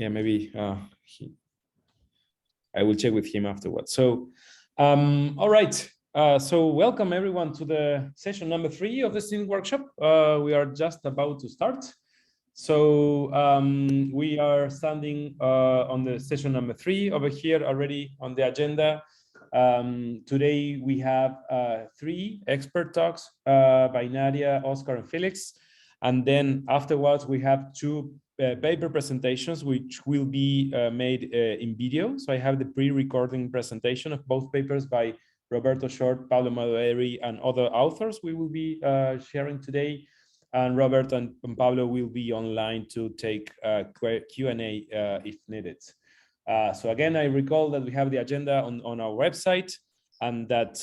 yeah, maybe I will check with him afterwards. So, all right. So welcome everyone to the session number 3 of the STINT workshop. We are just about to start. So we are standing on the session number 3 over here already on the agenda. Today we have 3 expert talks by Nadia, Oscar, and Felix. And then afterwards we have 2 paper presentations which will be made in video. So I have the pre-recording presentation of both papers by Roberto Short, Pablo Madueri, and other authors we will be sharing today. And Robert and Pablo will be online to take Q&A if needed. So again, I recall that we have the agenda on our website and that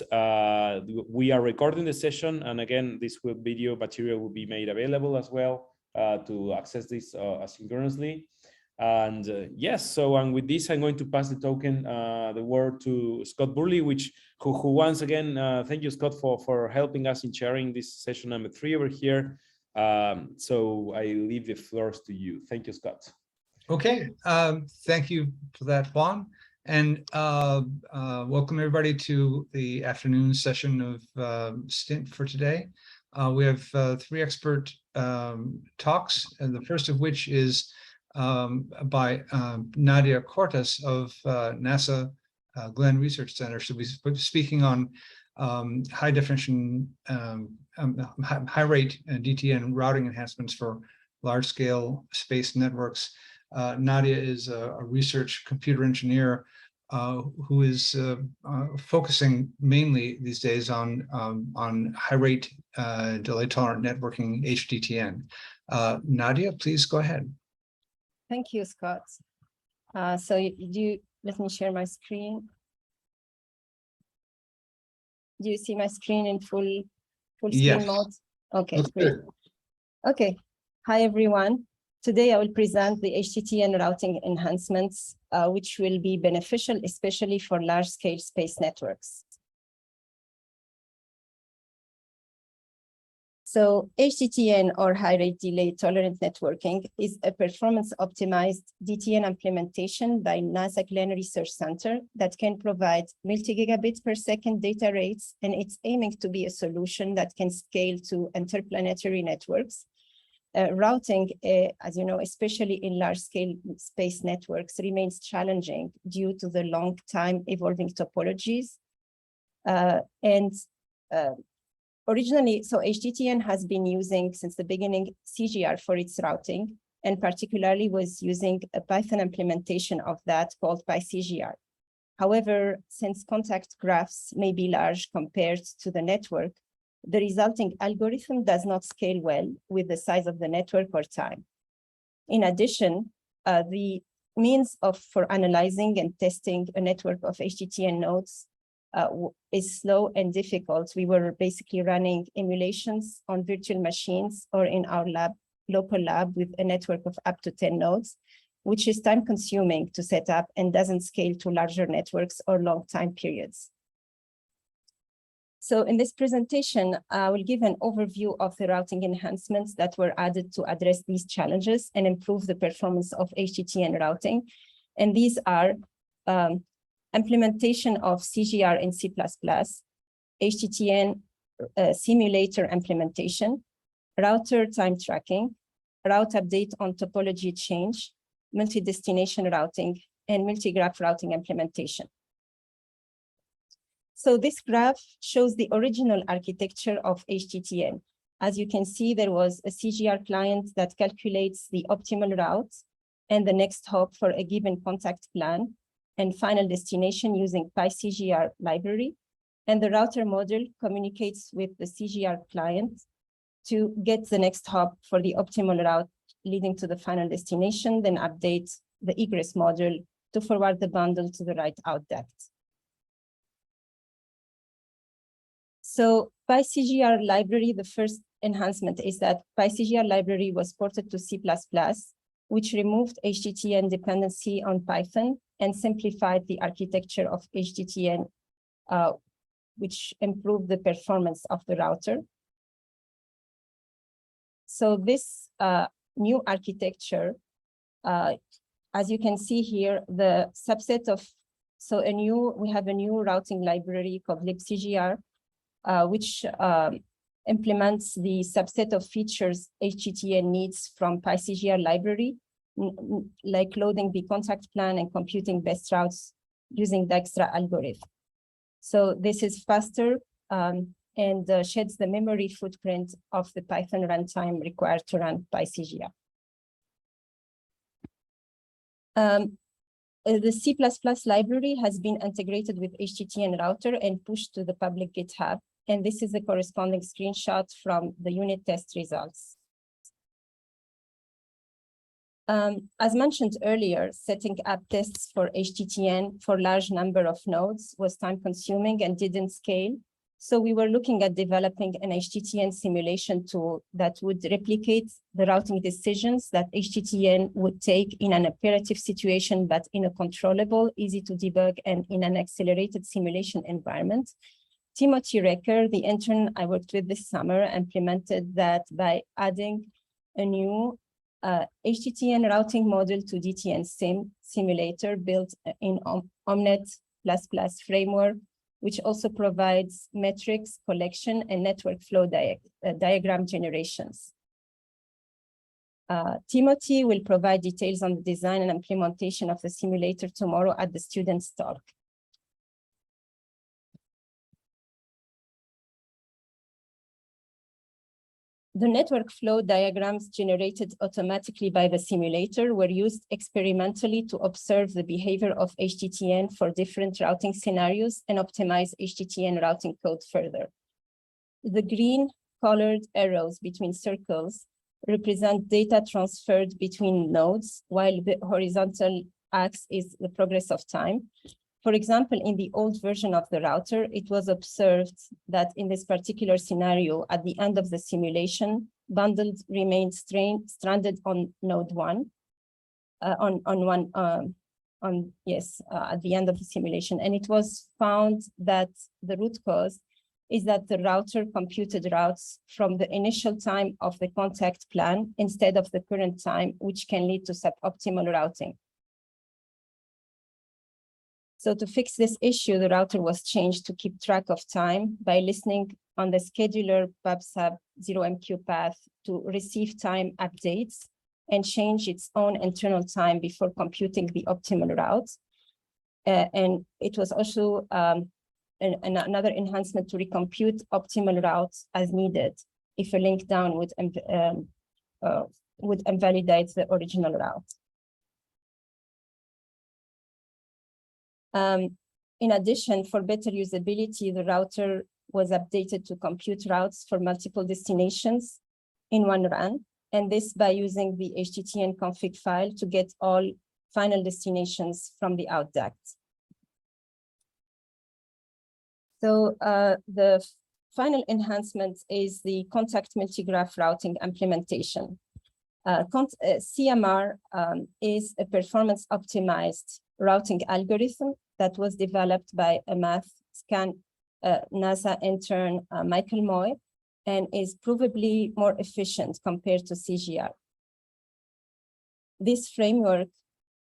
we are recording the session. And again, this video material will be made available as well to access this asynchronously. And yes, so and with this, I'm going to pass the word to Scott Burley, who once again, thank you, Scott, for helping us in sharing this session number 3 over here. So I leave the floors to you. Thank you, Scott. Okay, thank you for that, Juan. And welcome everybody to the afternoon session of STINT for today. We have 3 expert talks, and the first of which is by Nadia Cortes of NASA Glenn Research Center. She'll be speaking on high definition, high rate DTN routing enhancements for large scale space networks. Nadia is a research computer engineer who is focusing mainly these days on high rate delay tolerant networking HDTN. Nadia, please go ahead. Thank you, Scott. So let me share my screen. Do you see my screen in full screen mode? Okay, great. Okay, hi everyone. Today I will present the HDTN routing enhancements, which will be beneficial, especially for large-scale space networks. So HDTN, or high-rate delay-tolerant networking, is a performance-optimized DTN implementation by NASA Glenn Research Center that can provide multi-gigabit per second data rates, and it's aiming to be a solution that can scale to interplanetary networks. Routing, as you know, especially in large-scale space networks, remains challenging due to the long time evolving topologies. Originally, so HDTN has been using since the beginning CGR for its routing, and particularly was using a Python implementation of that called PyCGR. However, since contact graphs may be large compared to the network, the resulting algorithm does not scale well with the size of the network or time. In addition, the means for analyzing and testing a network of HDTN nodes is slow and difficult. We were basically running emulations on virtual machines or in our local lab with a network of up to 10 nodes, which is time consuming to set up and doesn't scale to larger networks or long time periods. So in this presentation, I will give an overview of the routing enhancements that were added to address these challenges and improve the performance of HDTN routing. And these are implementation of CGR in C++, HDTN simulator implementation, router time tracking, route update on topology change, multi-destination routing, and multi-graph routing implementation. So this graph shows the original architecture of HDTN. As you can see, there was a CGR client that calculates the optimal route and the next hop for a given contact plan, and final destination using PyCGR library. And the router module communicates with the CGR client to get the next hop for the optimal route leading to the final destination, then update the egress module to forward the bundle to the right out depth. So PyCGR library, the first enhancement is that PyCGR library was ported to C++, which removed HDTN dependency on Python and simplified the architecture of HDTN, which improved the performance of the router. So this new architecture as you can see here, the subset of, so we have a new routing library called libcgr, which implements the subset of features HTTN needs from PyCGR library, like loading the contact plan and computing best routes using Dijkstra algorithm. So this is faster and sheds the memory footprint of the Python runtime required to run PyCGR. The C++ library has been integrated with HTTN router and pushed to the public GitHub. And this is the corresponding screenshot from the unit test results. As mentioned earlier, setting up tests for HTTN for large number of nodes was time consuming and didn't scale. So we were looking at developing an HTTN simulation tool that would replicate the routing decisions that HTTN would take in an operative situation, but in a controllable, easy to debug, and in an accelerated simulation environment. Timothy Recker, the intern I worked with this summer, implemented that by adding a new HTTN routing model to DTN simulator built in Omnet++ framework, which also provides metrics collection and network flow diagram generations. Timothy will provide details on the design and implementation of the simulator tomorrow at the students' talk. The network flow diagrams generated automatically by the simulator were used experimentally to observe the behavior of HTTN for different routing scenarios and optimize HTTN routing code further. The green colored arrows between circles represent data transferred between nodes, while the horizontal axis is the progress of time. For example, in the old version of the router, it was observed that in this particular scenario, at the end of the simulation, bundled remained stranded on node 1, at the end of the simulation. And it was found that the root cause is that the router computed routes from the initial time of the contact plan instead of the current time, which can lead to suboptimal routing. So to fix this issue, the router was changed to keep track of time by listening on the scheduler PubSub 0MQ path to receive time updates and change its own internal time before computing the optimal route. And it was also another enhancement to recompute optimal routes as needed if a link down would invalidate the original route. In addition, for better usability, the router was updated to compute routes for multiple destinations in one run, and this by using the HTTN config file to get all final destinations from the outduct. So the final enhancement is the contact multigraph routing implementation. CMR is a performance optimized routing algorithm that was developed by a NASA intern, Michael Moy, and is provably more efficient compared to CGR. This framework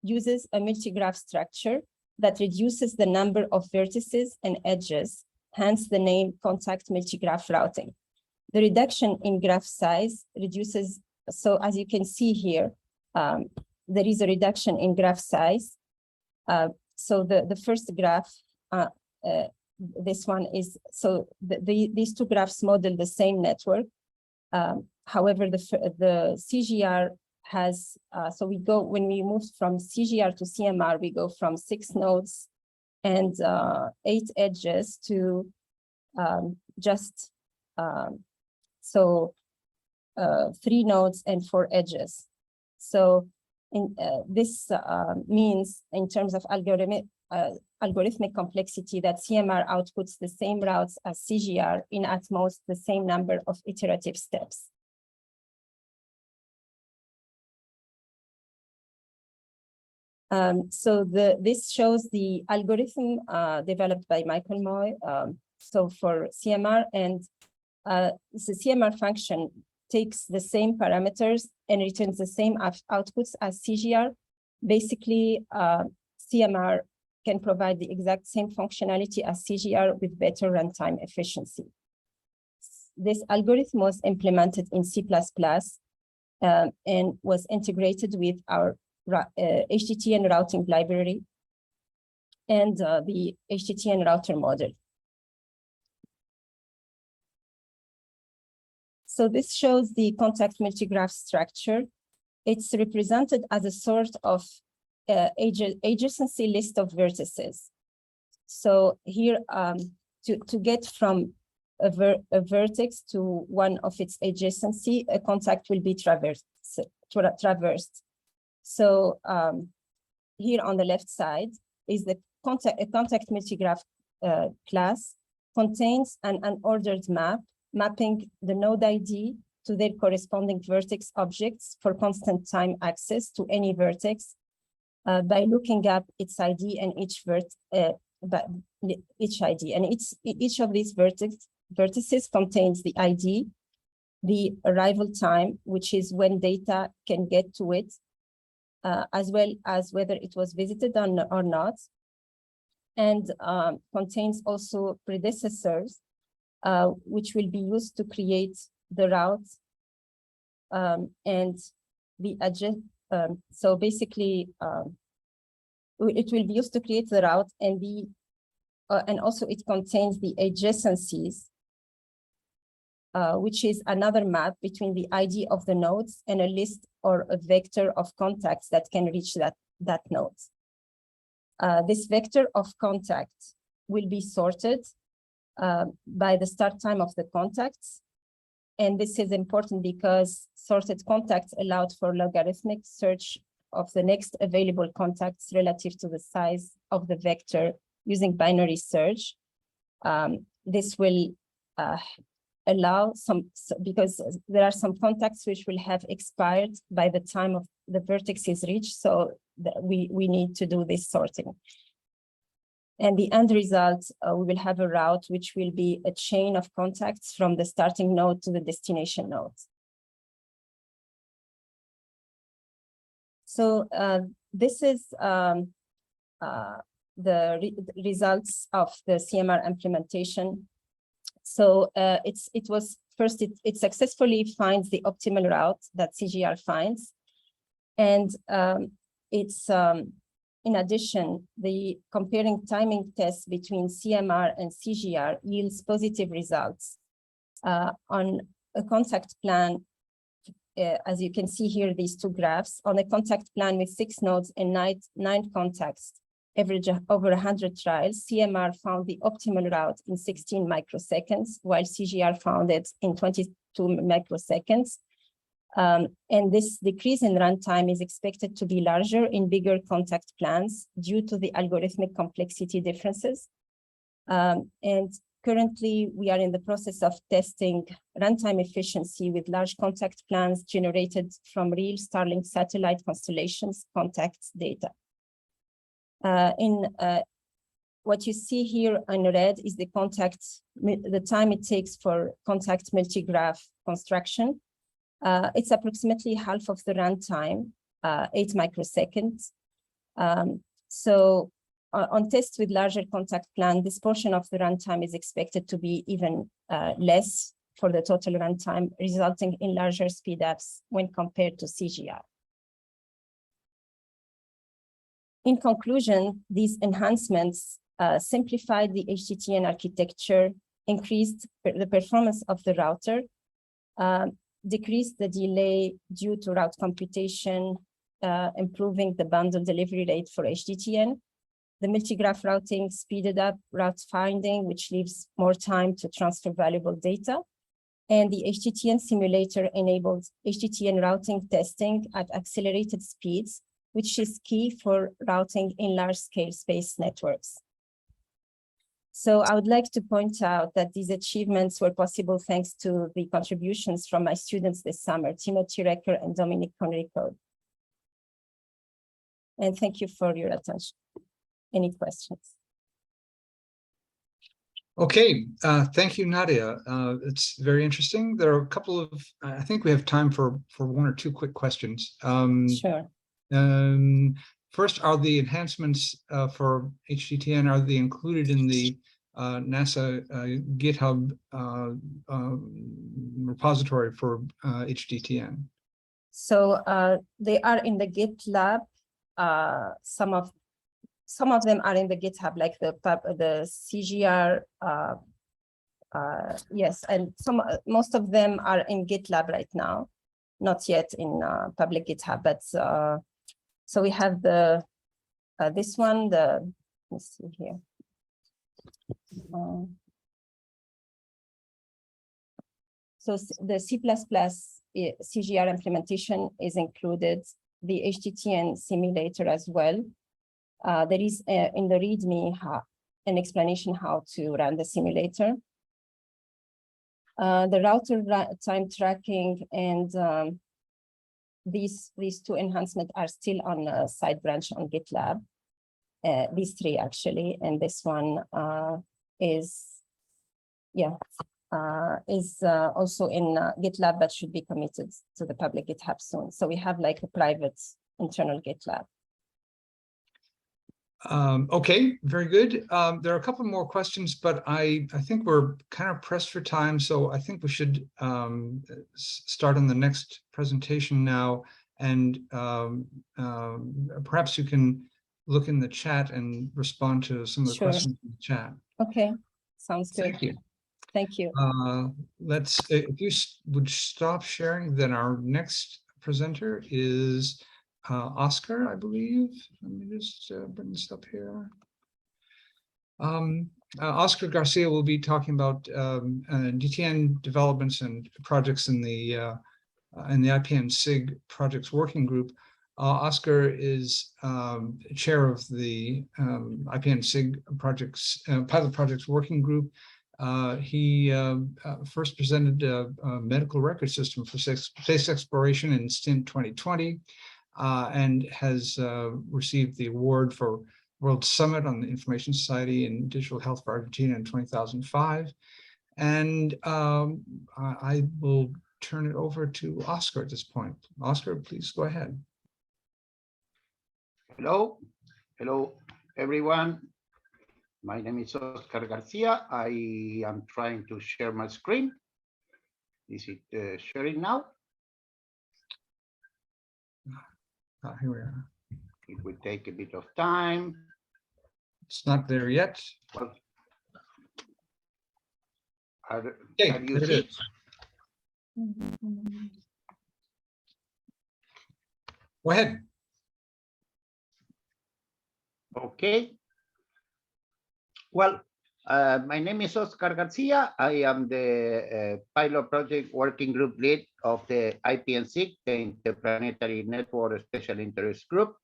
uses a multigraph structure that reduces the number of vertices and edges, hence the name contact multigraph routing. The reduction in graph size reduces, so as you can see here, there is a reduction in graph size. So the first graph, this one is, so these two graphs model the same network. However, the CGR has, so we go, when we move from CGR to CMR, we go from 6 nodes and 8 edges to just, 3 nodes and 4 edges. So this means in terms of algorithmic complexity that CMR outputs the same routes as CGR in at most the same number of iterative steps. So this shows the algorithm developed by Michael Moy. So for CMR, and the CMR function takes the same parameters and returns the same outputs as CGR, Basically, CMR can provide the exact same functionality as CGR with better runtime efficiency. This algorithm was implemented in C++ and was integrated with our HTTN routing library and the HTTN router model. So this shows the contact multigraph structure. It's represented as a sort of adjacency list of vertices. So here, to get from a vertex to one of its adjacency, a contact will be traversed. So here on the left side is the a contact multigraph class contains an unordered map mapping the node ID to their corresponding vertex objects for constant time access to any vertex by looking up its ID and each ID. And each of these vertices contains the ID, the arrival time, which is when data can get to it, as well as whether it was visited or not, and contains also predecessors, which will be used to create the route and the adjust. So basically, it will be used to create the route and also it contains the adjacencies, which is another map between the ID of the nodes and a list or a vector of contacts that can reach that node. This vector of contact will be sorted by the start time of the contacts. And this is important because sorted contacts allowed for logarithmic search of the next available contacts relative to the size of the vector using binary search. This will allow because there are some contacts which will have expired by the time of the vertex is reached. So we need to do this sorting. And the end result, we will have a route which will be a chain of contacts from the starting node to the destination node. So this is the results of the CMR implementation. So it successfully finds the optimal route that CGR finds. And in addition, the comparing timing tests between CMR and CGR yields positive results on a contact plan. As you can see here, these two graphs, on a contact plan with 6 nodes and 9 contacts, average over 100 trials, CMR found the optimal route in 16 microseconds, while CGR found it in 22 microseconds. And this decrease in runtime is expected to be larger in bigger contact plans due to the algorithmic complexity differences. And currently, we are in the process of testing runtime efficiency with large contact plans generated from real Starlink satellite constellations contacts data. What you see here in red is the time it takes for contact multigraph construction. It's approximately half of the runtime, 8 microseconds. So on tests with larger contact plan, this portion of the runtime is expected to be even less for the total runtime, resulting in larger speedups when compared to CGR. In conclusion, these enhancements simplified the HTTN architecture, increased the performance of the router, decreased the delay due to route computation, improving the bundle delivery rate for HTTN. The multigraph routing speeded up route finding, which leaves more time to transfer valuable data. And the HTTN simulator enabled HTTN routing testing at accelerated speeds, which is key for routing in large-scale space networks. So I would like to point out that these achievements were possible thanks to the contributions from my students this summer, Timothy Recker and Dominic Conrico. And thank you for your attention. Any questions? Okay, thank you, Nadia. It's very interesting. There are a couple of, I think we have time for 1 or 2 quick questions. Sure. First, are the enhancements for HDTN, are they included in the NASA GitHub repository for HDTN? So they are in the GitLab. Some of them are in the GitHub, like the CGR. Yes, and most of them are in GitLab right now, not yet in public GitHub. But so we have the this one. Let's see here. So the C++ CGR implementation is included, the HTTN simulator as well. There is in the README an explanation how to run the simulator. The router time tracking and these two enhancements are still on a side branch on GitLab. These three actually, and this one is also in GitLab, but should be committed to the public GitHub soon. So we have like a private internal GitLab. Okay, very good. There are a couple more questions, but I think we're kind of pressed for time, so I think we should start on the next presentation now. And perhaps you can look in the chat and respond to some of the questions in the chat. Okay, sounds good. Thank you. Thank you. If you would stop sharing, then our next presenter is Oscar, I believe. Let me just bring this up here. Oscar Garcia will be talking about DTN developments and projects in the IPN-SIG projects working group. Oscar is chair of the IPN-SIG projects pilot projects working group. He first presented a medical record system for space exploration in STINT 2020 and has received the award for World Summit on the Information Society and Digital Health for Argentina in 2005. And I will turn it over to Oscar at this point. Oscar, please go ahead. Hello, everyone. My name is Oscar Garcia. I am trying to share my screen. Is it sharing now? Here we are. It will take a bit of time. It's not there yet. Well, Okay, can you there see? it is. Go ahead. Okay. Well, my name is Oscar Garcia. I am the pilot project working group lead of the IPN-SIG, the Interplanetary Network Special Interest Group.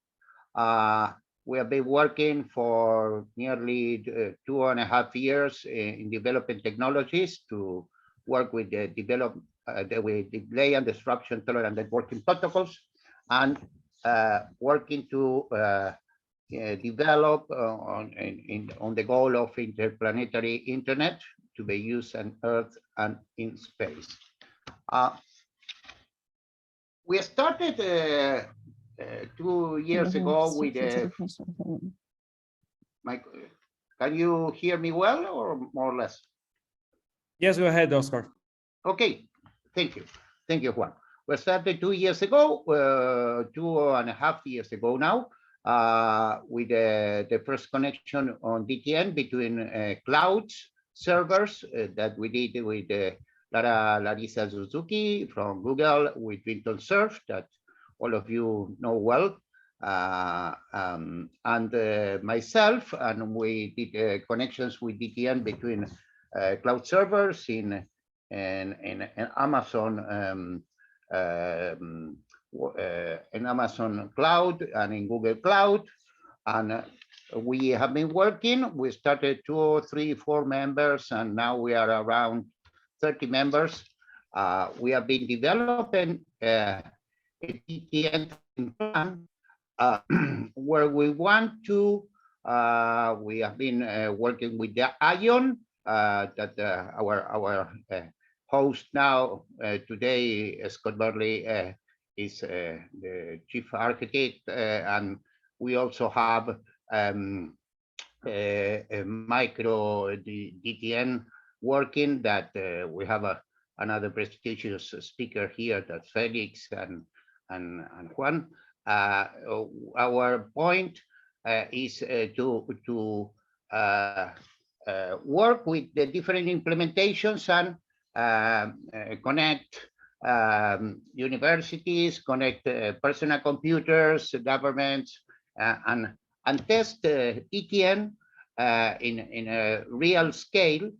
We have been working for nearly 2.5 years in developing technologies to work with the delay and disruption tolerant networking protocols, and working to develop on the goal of interplanetary internet to be used on Earth and in space. We started 2 years ago with can you hear me well or more or less? Yes, go ahead, Oscar. Okay, thank you, Juan. We started 2 years ago, 2.5 years ago now, with the first connection on DTN between cloud servers that we did with Larissa Suzuki from Google with Vinton Surf, that all of you know well, and myself, and we did connections with DTN between cloud servers in Amazon. In Amazon Cloud and in Google Cloud, and we have been working. We started 2, 3, 4 members, and now we are around 30 members. We have been developing a DTN plan where we want to. We have been working with the ION that our host now today, Scott Burley, is the chief architect, and we also have a micro DTN working that we have another prestigious speaker here, that's Felix and Juan. Our point is to work with the different implementations and connect universities, connect personal computers, governments, and test ETN in a real scale.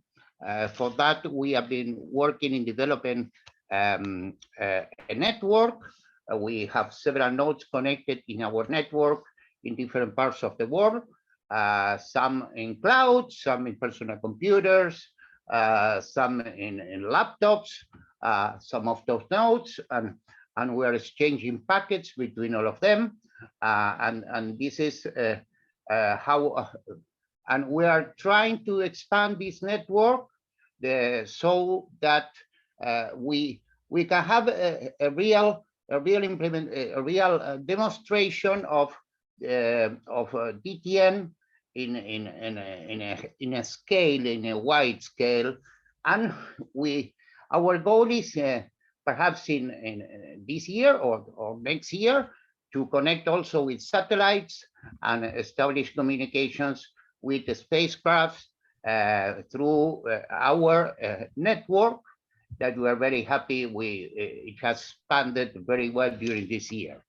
For that, we have been working in developing a network. We have several nodes connected in our network in different parts of the world, some in cloud, some in personal computers, some in laptops, some of those nodes, and we are exchanging packets between all of them. And this is how, and we are trying to expand this network so that we can have a real demonstration of DTN in a scale, in a wide scale, and our goal is perhaps in this year or next year to connect also with satellites and establish communications with the spacecraft through our network that we are very happy with. It has expanded very well during this year.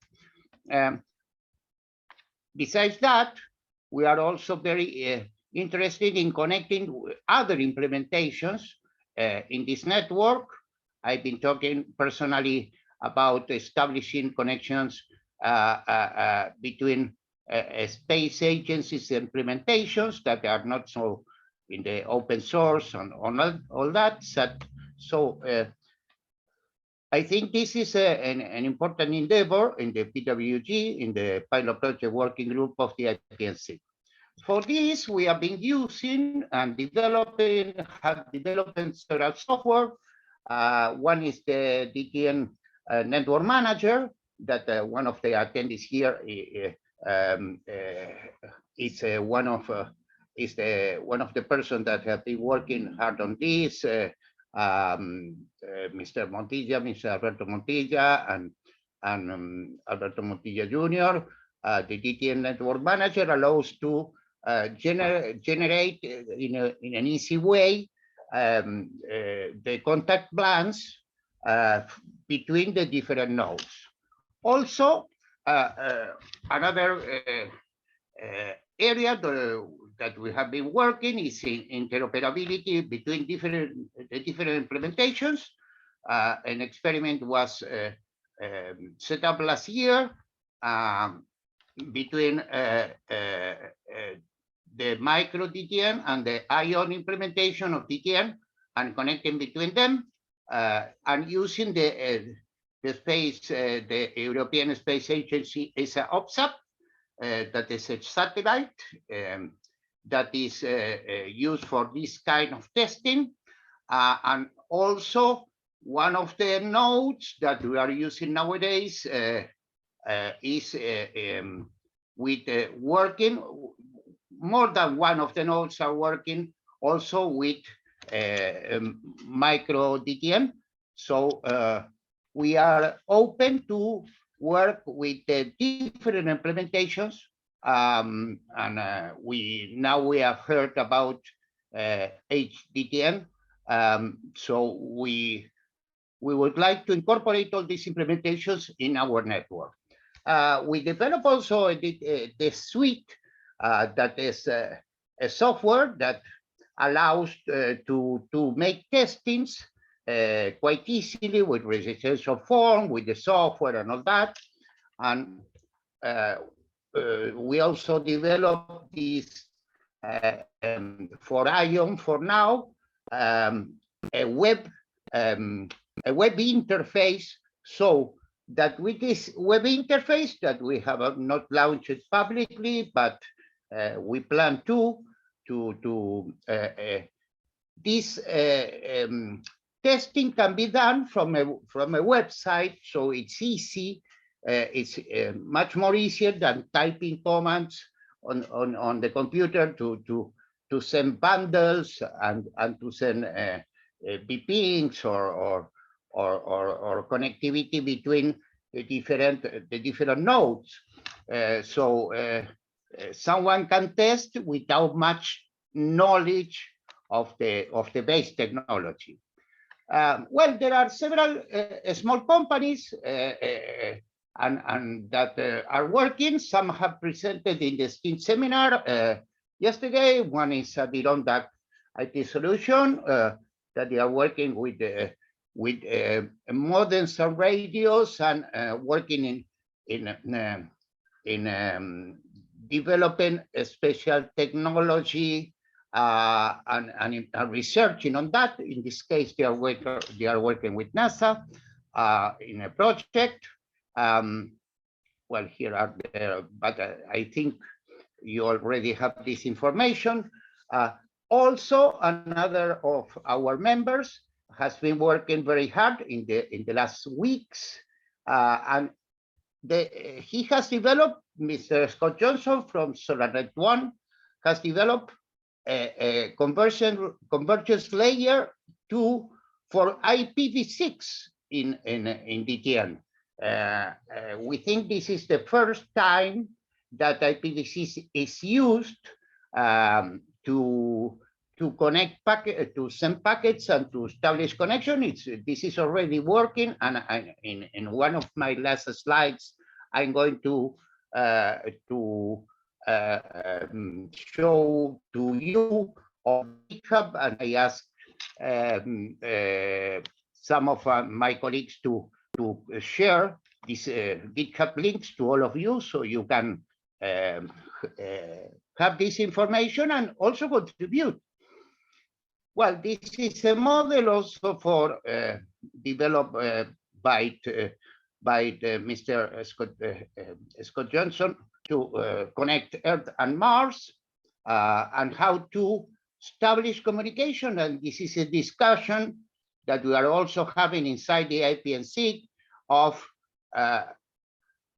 Besides that, we are also very interested in connecting other implementations in this network. I've been talking personally about establishing connections between space agencies implementations that are not so in the open source and all that. So I think this is an important endeavor in the PWG, in the pilot project working group of the IPNC. For this, we have been using and have developed several software. One is the DTN Network Manager that one of the attendees here is one of the persons that have been working hard on this. Mr. Montilla, Mr. Alberto Montilla, and Alberto Montilla Jr. The DTN Network Manager allows to generate in an easy way the contact plans between the different nodes. Also, another area that we have been working is in interoperability between different implementations. An experiment was set up last year between the micro DTN and the ION implementation of DTN, and connecting between them and using the European Space Agency ESA OPSAT, that is a satellite that is used for this kind of testing. And also one of the nodes that we are using nowadays is with working, more than one of the nodes are working also with micro DTN. So we are open to work with the different implementations. And we have heard about HDTN. So we would like to incorporate all these implementations in our network. We develop also the suite that is a software that allows to make testings quite easily with registration form, with the software and all that. And we also develop this for ION for now, a web interface, so that with this web interface that we have not launched publicly, but we plan to this testing can be done from a website, so it's easy. It's much more easier than typing commands on the computer to send bundles and to send pings or connectivity between the different nodes. So someone can test without much knowledge of the base technology. Well, there are several small companies and that are working. Some have presented in the STINT seminar yesterday. One is Adirondack IT Solution that they are working with modems and radios and working in developing a special technology and researching on that. In this case, they are working with NASA in a project. Well, here are the, but I think you already have this information. Also, another of our members has been working very hard in the last weeks, and he has developed, Mr. Scott Johnson from SolarNet One, has developed a convergence layer for IPv6 in DTN. We think this is the first time that IPv6 is used to connect to send packets and to establish connection. This is already working, and in one of my last slides, I'm going to show to you on GitHub, and I asked some of my colleagues to share these GitHub links to all of you, so you can have this information and also contribute. Well, this is a model also for developed by Mr. Scott Johnson to connect Earth and Mars and how to establish communication. And this is a discussion that we are also having inside the IPNC of,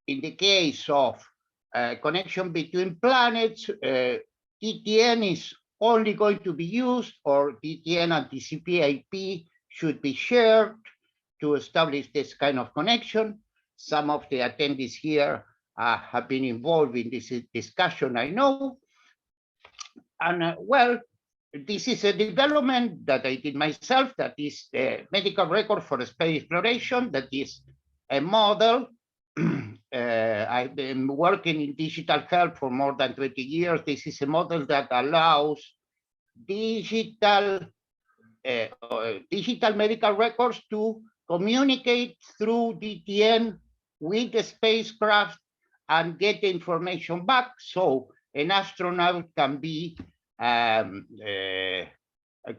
in the case of connection between planets, DTN is only going to be used, or DTN and TCP/IP should be shared to establish this kind of connection. Some of the attendees here have been involved in this discussion, I know. And well, this is a development that I did myself, that is the medical record for space exploration. That is a model. I've been working in digital health for more than 20 years. This is a model that allows digital medical records to communicate through DTN with the spacecraft and get the information back. So an astronaut can be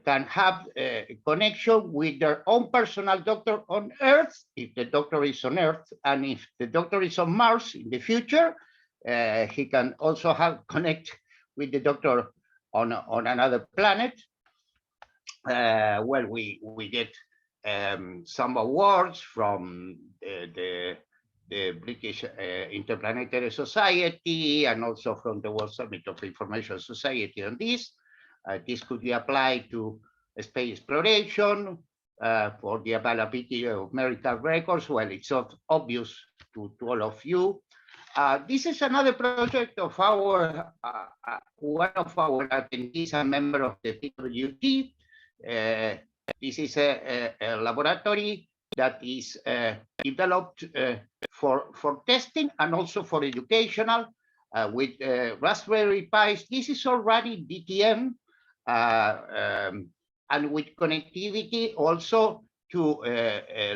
can have a connection with their own personal doctor on Earth, if the doctor is on Earth, and if the doctor is on Mars in the future, he can also connect with the doctor on another planet. Well, we get some awards from the British Interplanetary Society and also from the World Summit of Information Society on this. This could be applied to space exploration for the availability of medical records. Well, it's not obvious to all of you. This is another project of our one of our attendees and member of the PWT. This is a laboratory that is developed for testing and also for educational with Raspberry Pis. This is already DTN and with connectivity also to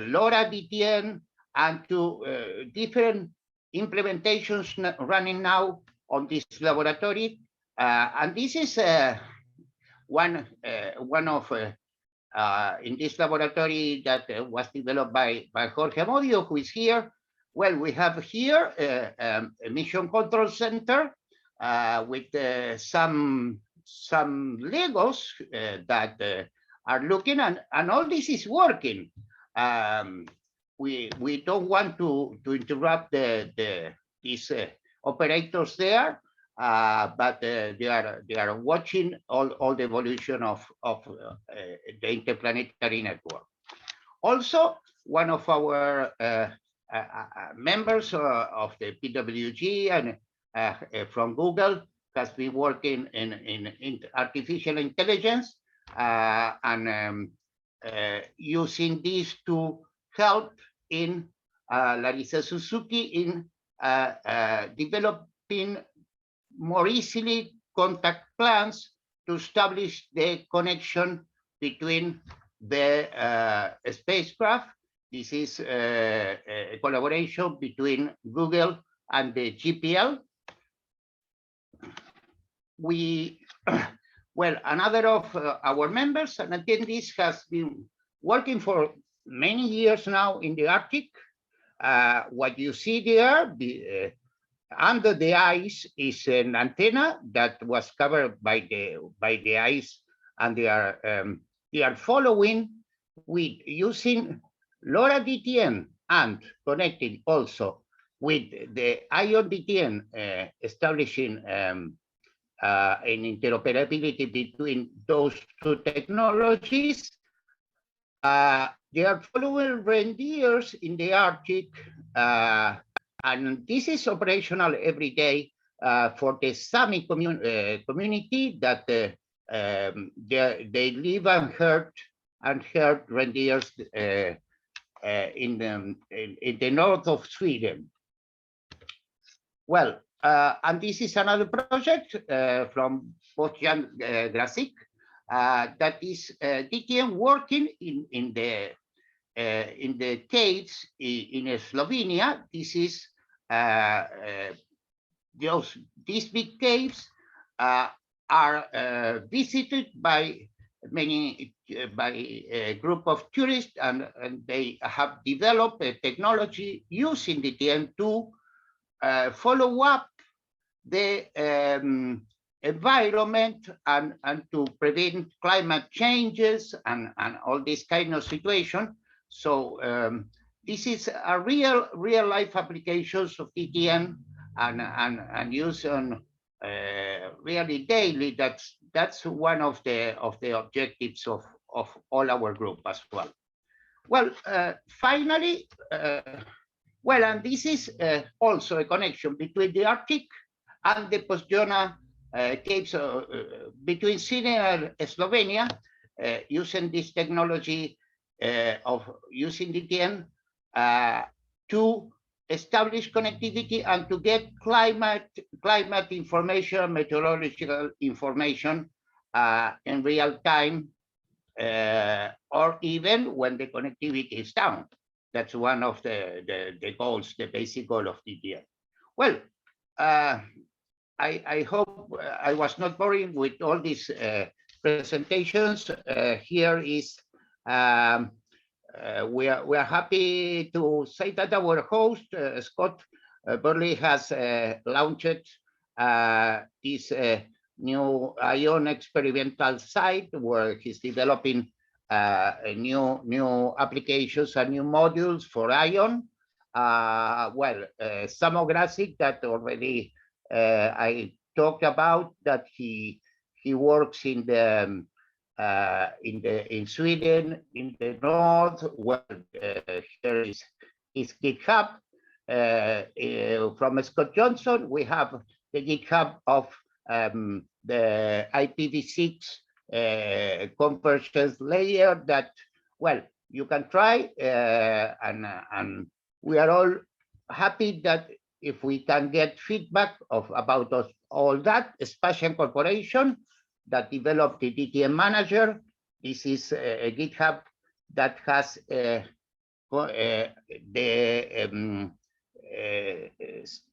LoRa DTN and to different implementations running now on this laboratory. And this is one of in this laboratory that was developed by Jorge Amodio, who is here. Well, we have here a mission control center with some Legos that are looking, and all this is working. We don't want to interrupt these operators there, but they are watching all the evolution of the interplanetary network. Also, one of our members of the PWG and from Google has been working in artificial intelligence and using this to help in Larissa Suzuki in developing more easily contact plans to establish the connection between the spacecraft. This is a collaboration between Google and the GPL. Well, another of our members and attendees has been working for many years now in the Arctic. What you see there, under the ice is an antenna that was covered by the ice, and they are following with using LoRa DTN and connecting also with the ION DTN, establishing an interoperability between those two technologies. They are following reindeers in the Arctic, and this is operational every day for the Sami community that they live and herd reindeers in the north of Sweden. Well, and this is another project from Bojan Grasic that is DTN working in the caves in Slovenia. This is these big caves are visited by a group of tourists, and they have developed a technology using DTN to follow up the environment and to prevent climate changes and all this kind of situation. So this is a real life applications of DTN and use on really daily. That's one of the objectives of all our group as well. Well, finally, well, and this is also a connection between the Arctic and the Postjona caves between Sweden and Slovenia, using this technology of using DTN to establish connectivity and to get climate information, meteorological information in real time, or even when the connectivity is down. That's one of the goals, the basic goal of DTN. Well, I hope I was not boring with all these presentations. Here is we are happy to say that our host Scott Burley has launched this new ION experimental site where he's developing new applications and new modules for ION. Well, Samograsic that already I talked about, that he works in Sweden, in the north. Well, here is his GitHub. From Scott Johnson, we have the GitHub of the IPv6 convergence layer that, well, you can try, and we are all happy that if we can get feedback about all that. Spatial Corporation that developed the DTN Manager. This is a GitHub that has the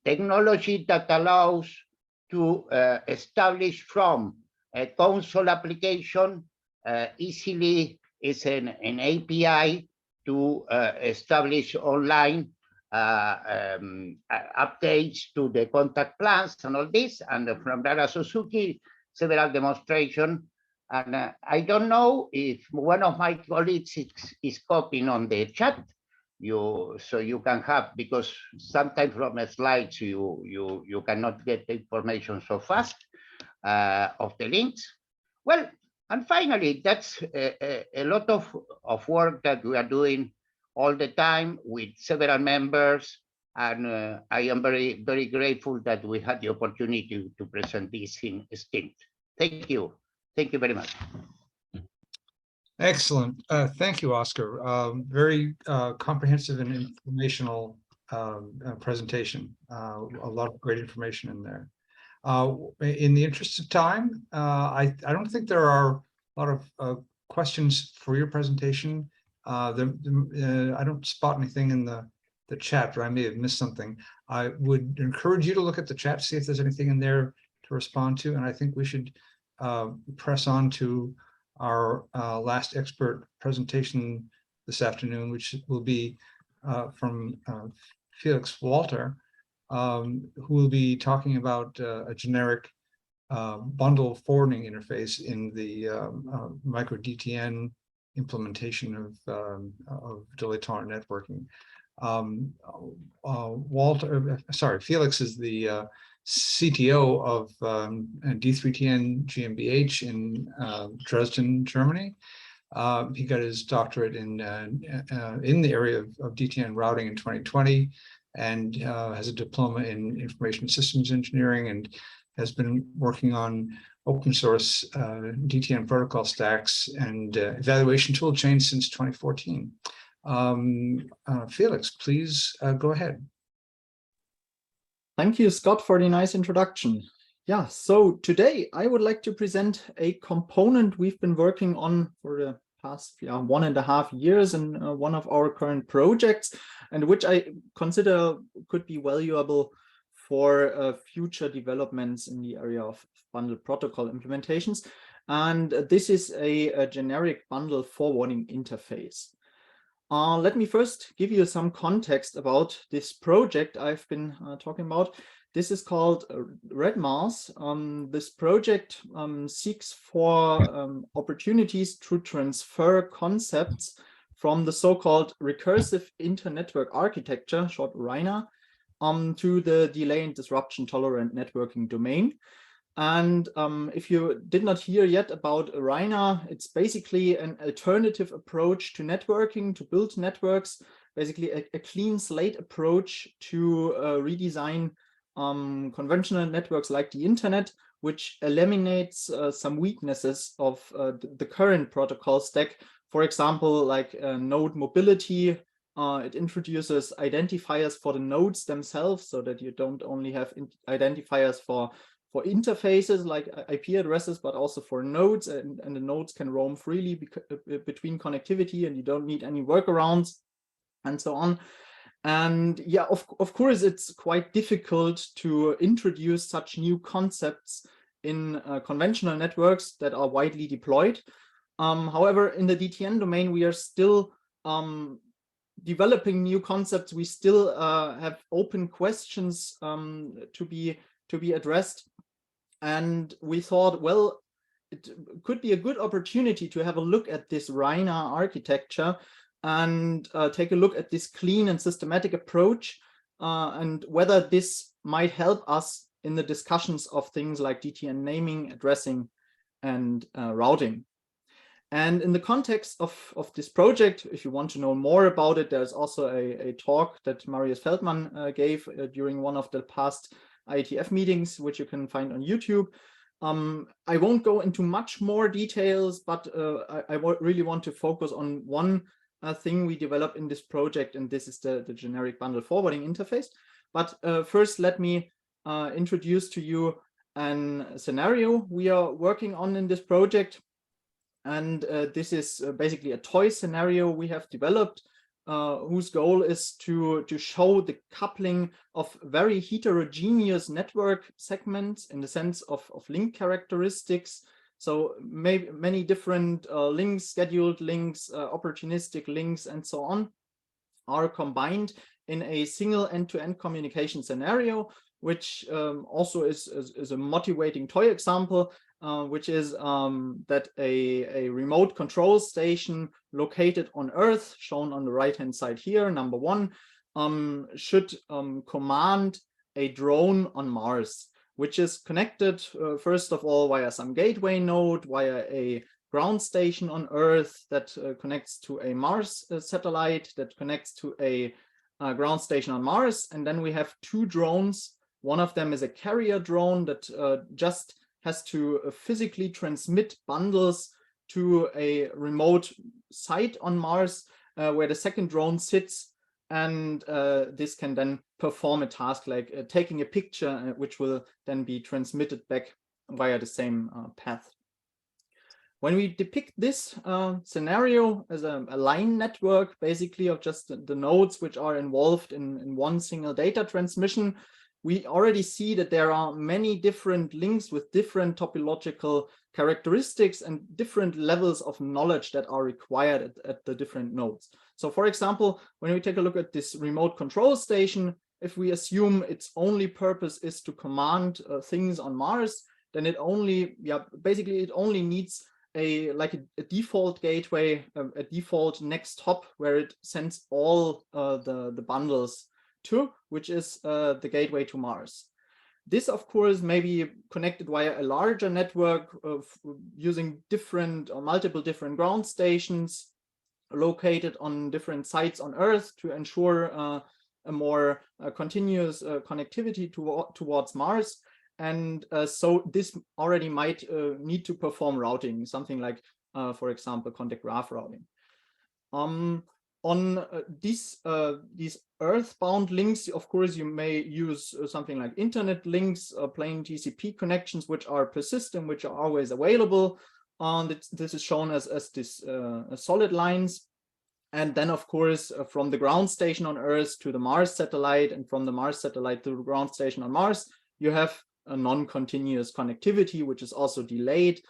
technology that allows to establish from a console application easily. Is an API to establish online updates to the contact plans and all this. And from Dara Suzuki, several demonstrations And I don't know if one of my colleagues is copying on the chat. So you can have, because sometimes from the slides you cannot get the information so fast of the links. Well, and finally, that's a lot of work that we are doing all the time with several members. And I am very, very grateful that we had the opportunity to present this in STINT. Thank you. Thank you very much. Excellent. Thank you, Oscar. Very comprehensive and informational presentation. A lot of great information in there. In the interest of time, I don't think there are a lot of questions for your presentation. I don't spot anything in the chat, or I may have missed something. I would encourage you to look at the chat, see if there's anything in there to respond to, and I think we should press on to our last expert presentation this afternoon, which will be from Felix Walter, who will be talking about a generic bundle forwarding interface in the micro DTN implementation of delay tolerant networking. Felix is the CTO of D3TN GmbH in Dresden, Germany. He got his doctorate in the area of DTN routing in 2020, and has a diploma in information systems engineering, and has been working on open source DTN protocol stacks and evaluation tool chains since 2014. Felix, please go ahead. Thank you, Scott, for the nice introduction. Yeah, so today I would like to present a component we've been working on for the past 1.5 years in one of our current projects, and which I consider could be valuable for future developments in the area of bundle protocol implementations. And this is a generic bundle forwarding interface. Let me first give you some context about this project I've been talking about. This is called RedMars. This project seeks for opportunities to transfer concepts from the so-called recursive internetwork architecture, short RINA, to the delay and disruption tolerant networking domain. And if you did not hear yet about RINA, it's basically an alternative approach to networking, to build networks, basically a clean slate approach to redesign conventional networks like the internet, which eliminates some weaknesses of the current protocol stack. For example, like node mobility. It introduces identifiers for the nodes themselves, so that you don't only have identifiers for interfaces like IP addresses, but also for nodes, and the nodes can roam freely between connectivity, and you don't need any workarounds and so on. And yeah, of course, it's quite difficult to introduce such new concepts in conventional networks that are widely deployed. However, in the DTN domain, we are still developing new concepts. We still have open questions to be addressed. And we thought, well, it could be a good opportunity to have a look at this RINA architecture and take a look at this clean and systematic approach, and whether this might help us in the discussions of things like DTN naming, addressing, and routing. And in the context of this project, if you want to know more about it, there's also a talk that Marius Feldman gave during one of the past IETF meetings, which you can find on YouTube. I won't go into much more details, but I really want to focus on one thing we developed in this project, and this is the generic bundle forwarding interface. But first, let me introduce to you a scenario we are working on in this project. And this is basically a toy scenario we have developed, whose goal is to show the coupling of very heterogeneous network segments in the sense of link characteristics. So maybe many different links, scheduled links, opportunistic links, and so on are combined in a single end-to-end communication scenario, which also is a motivating toy example. which is that a remote control station located on Earth, shown on the right-hand side here, number 1, should command a drone on Mars, which is connected, first of all, via some gateway node, via a ground station on Earth that connects to a Mars satellite that connects to a ground station on Mars. And then we have 2 drones. One of them is a carrier drone that just has to physically transmit bundles to a remote site on Mars where the second drone sits. And this can then perform a task like taking a picture, which will then be transmitted back via the same path. When we depict this scenario as a line network, basically of just the nodes which are involved in one single data transmission, we already see that there are many different links with different topological characteristics and different levels of knowledge that are required at the different nodes. So for example, when we take a look at this remote control station, if we assume its only purpose is to command things on Mars, then it only, basically it only needs a default gateway, a default next hop where it sends all the bundles to, which is the gateway to Mars. This, of course, may be connected via a larger network of using different or multiple different ground stations located on different sites on Earth to ensure a more continuous connectivity towards Mars. And so this already might need to perform routing, something like, for example, contact graph routing. On these earthbound links, of course, you may use something like internet links, plain TCP connections, which are persistent, which are always available. This is shown as this solid lines. And then, of course, from the ground station on Earth to the Mars satellite, and from the Mars satellite to the ground station on Mars, you have a non-continuous connectivity, which is also delayed,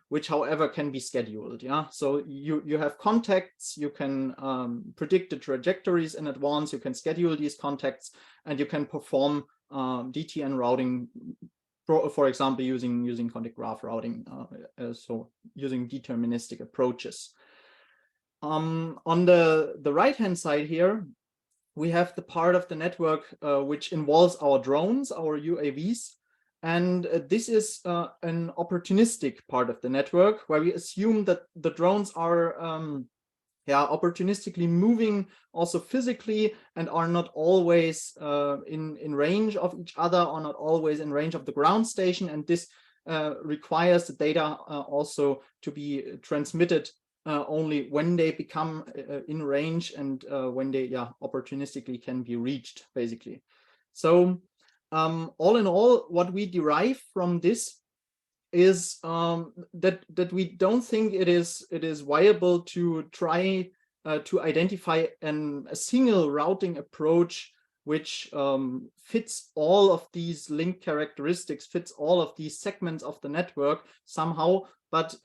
which, however, can be scheduled. Yeah, so you have contacts, you can predict the trajectories in advance, you can schedule these contacts, and you can perform DTN routing, for example, using contact graph routing, so using deterministic approaches. On the right-hand side here, we have the part of the network which involves our drones, our UAVs. And this is an opportunistic part of the network where we assume that the drones are opportunistically moving also physically and are not always in range of each other, or not always in range of the ground station. And this requires the data also to be transmitted only when they become in range and when they opportunistically can be reached, basically. So all in all, what we derive from this is that we don't think it is viable to try to identify a single routing approach which fits all of these link characteristics, fits all of these segments of the network somehow. But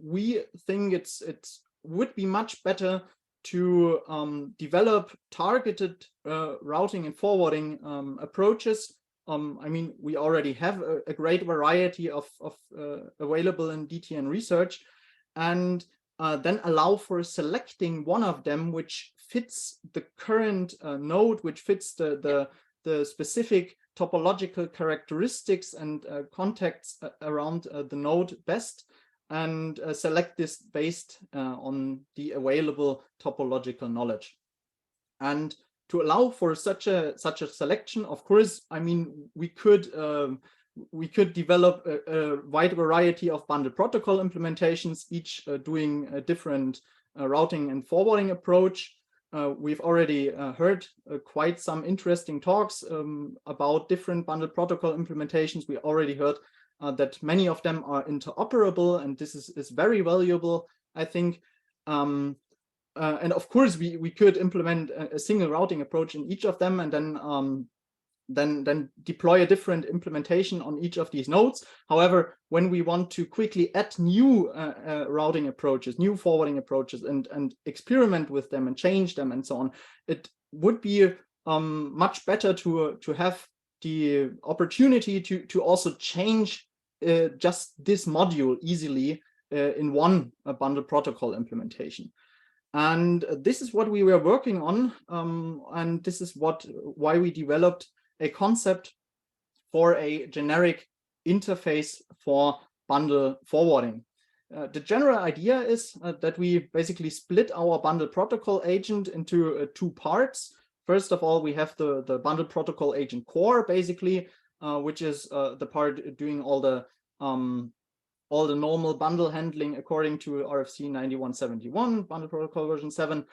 we think it would be much better to develop targeted routing and forwarding approaches. I mean, we already have a great variety of available in DTN research, and then allow for selecting one of them which fits the current node, which fits the specific topological characteristics and contacts around the node best, and select this based on the available topological knowledge. And to allow for such a selection, of course, I mean, we could develop a wide variety of bundle protocol implementations, each doing a different routing and forwarding approach. We've already heard quite some interesting talks about different bundle protocol implementations. We already heard that many of them are interoperable, and this is very valuable, I think. And of course, we could implement a single routing approach in each of them, and then deploy a different implementation on each of these nodes. However, when we want to quickly add new routing approaches, new forwarding approaches, and experiment with them and change them and so on, it would be much better to have the opportunity to also change just this module easily in one bundle protocol implementation. And this is what we were working on, and this is why we developed a concept for a generic interface for bundle forwarding. The general idea is that we basically split our bundle protocol agent into two parts. First of all, we have the bundle protocol agent core, basically, which is the part doing all the normal bundle handling according to RFC 9171, bundle protocol version 7.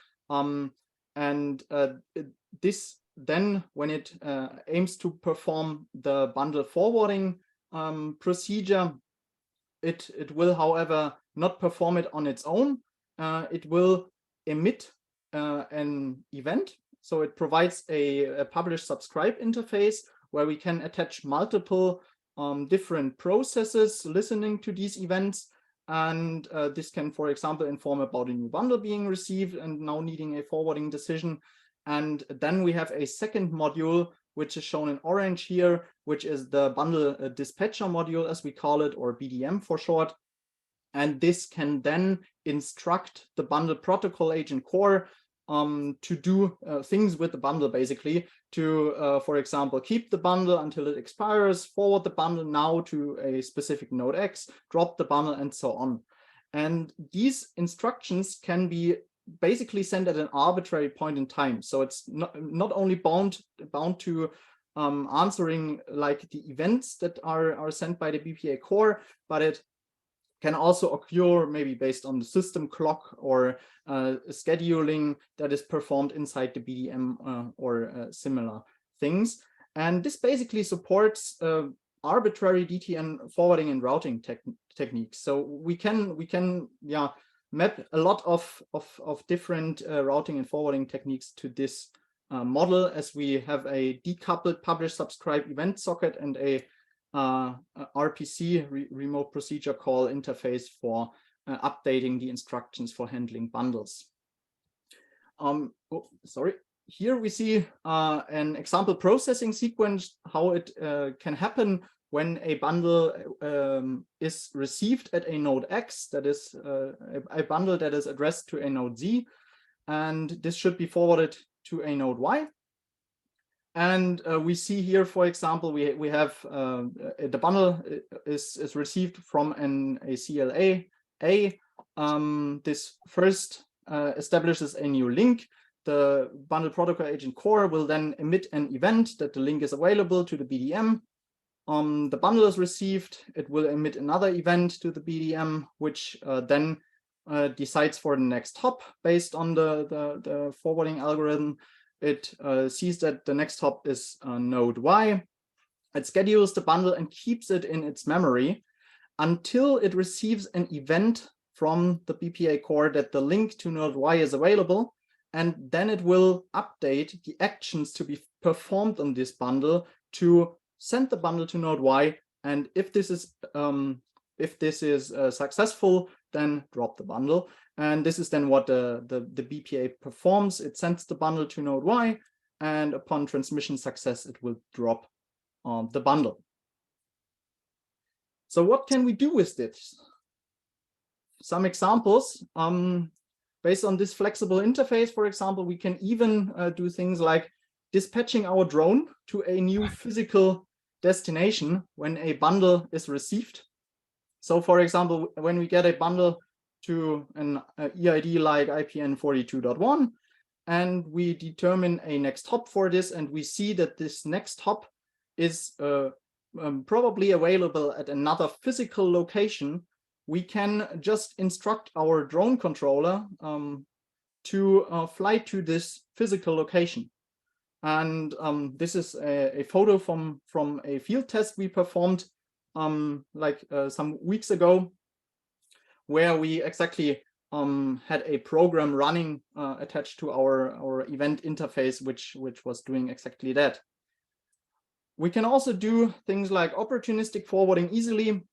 This then, when it aims to perform the bundle forwarding procedure, it will, however, not perform it on its own. It will emit an event. So it provides a publish subscribe interface where we can attach multiple different processes listening to these events. And this can, for example, inform about a new bundle being received and now needing a forwarding decision. And then we have a second module, which is shown in orange here, which is the bundle dispatcher module, as we call it, or BDM for short. And this can then instruct the bundle protocol agent core to do things with the bundle, basically, to, for example, keep the bundle until it expires, forward the bundle now to a specific node X, drop the bundle, and so on. And these instructions can be basically sent at an arbitrary point in time. So it's not only bound to answering like the events that are sent by the BPA core, but it can also occur maybe based on the system clock or scheduling that is performed inside the BDM or similar things. And this basically supports arbitrary DTN forwarding and routing techniques. So we can map a lot of different routing and forwarding techniques to this model, as we have a decoupled publish subscribe event socket and a RPC remote procedure call interface for updating the instructions for handling bundles. Here we see an example processing sequence, how it can happen when a bundle is received at a node X, that is a bundle that is addressed to a node Z, and this should be forwarded to a node Y. And we see here, for example, we have the bundle is received from a CLA. This first establishes a new link. The bundle protocol agent core will then emit an event that the link is available to the BDM. The bundle is received. It will emit another event to the BDM, which then decides for the next hop based on the forwarding algorithm. It sees that the next hop is node Y. It schedules the bundle and keeps it in its memory until it receives an event from the BPA core that the link to node Y is available. And then it will update the actions to be performed on this bundle to send the bundle to node Y. And if this is successful, then drop the bundle. And this is then what the BPA performs. It sends the bundle to node Y, and upon transmission success, it will drop the bundle. So what can we do with this? Some examples. Based on this flexible interface, for example, we can even do things like dispatching our drone to a new physical destination when a bundle is received. So, for example, when we get a bundle to an EID like IPN 42.1, and we determine a next hop for this, and we see that this next hop is probably available at another physical location, we can just instruct our drone controller to fly to this physical location. And this is a photo from a field test we performed some weeks ago, where we exactly had a program running attached to our event interface, which was doing exactly that. We can also do things like opportunistic forwarding easily,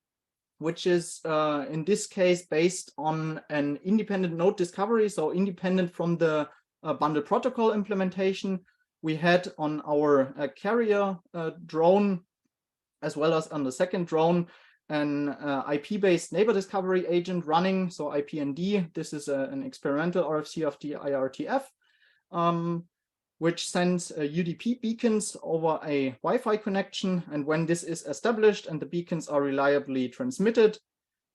which is in this case based on an independent node discovery, so independent from the bundle protocol implementation we had on our carrier drone, as well as on the second drone. an IP-based neighbor discovery agent running, so IPND. This is an experimental RFC of the IRTF, which sends UDP beacons over a Wi-Fi connection. And when this is established and the beacons are reliably transmitted,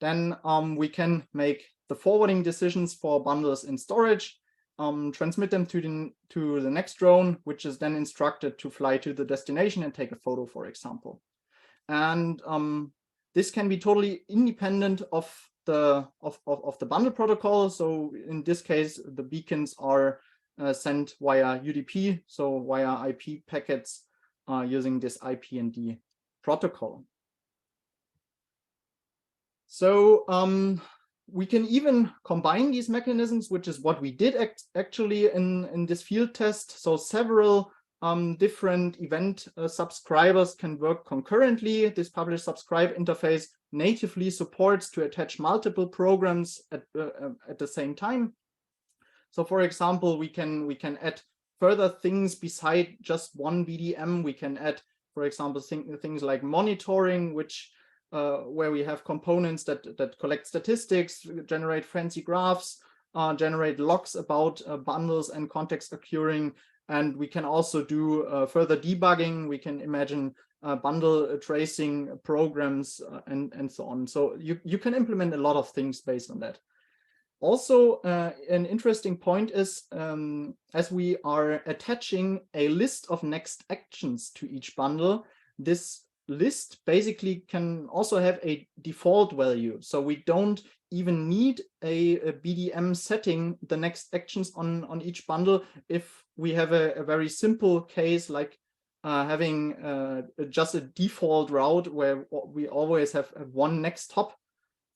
then we can make the forwarding decisions for bundles in storage, transmit them to the next drone, which is then instructed to fly to the destination and take a photo, for example. And this can be totally independent of the bundle protocol. So in this case, the beacons are sent via UDP, so via IP packets using this IPND protocol. So we can even combine these mechanisms, which is what we did actually in this field test. So several different event subscribers can work concurrently. This publish subscribe interface natively supports to attach multiple programs at the same time. So for example, we can add further things beside just one BDM. We can add, for example, things like monitoring, which where we have components that collect statistics, generate fancy graphs, generate logs about bundles and context occurring. And we can also do further debugging. We can imagine bundle tracing programs and so on. So you can implement a lot of things based on that. Also, an interesting point is, as we are attaching a list of next actions to each bundle, this list basically can also have a default value. So we don't even need a BDM setting the next actions on each bundle if we have a very simple case like having just a default route where we always have one next hop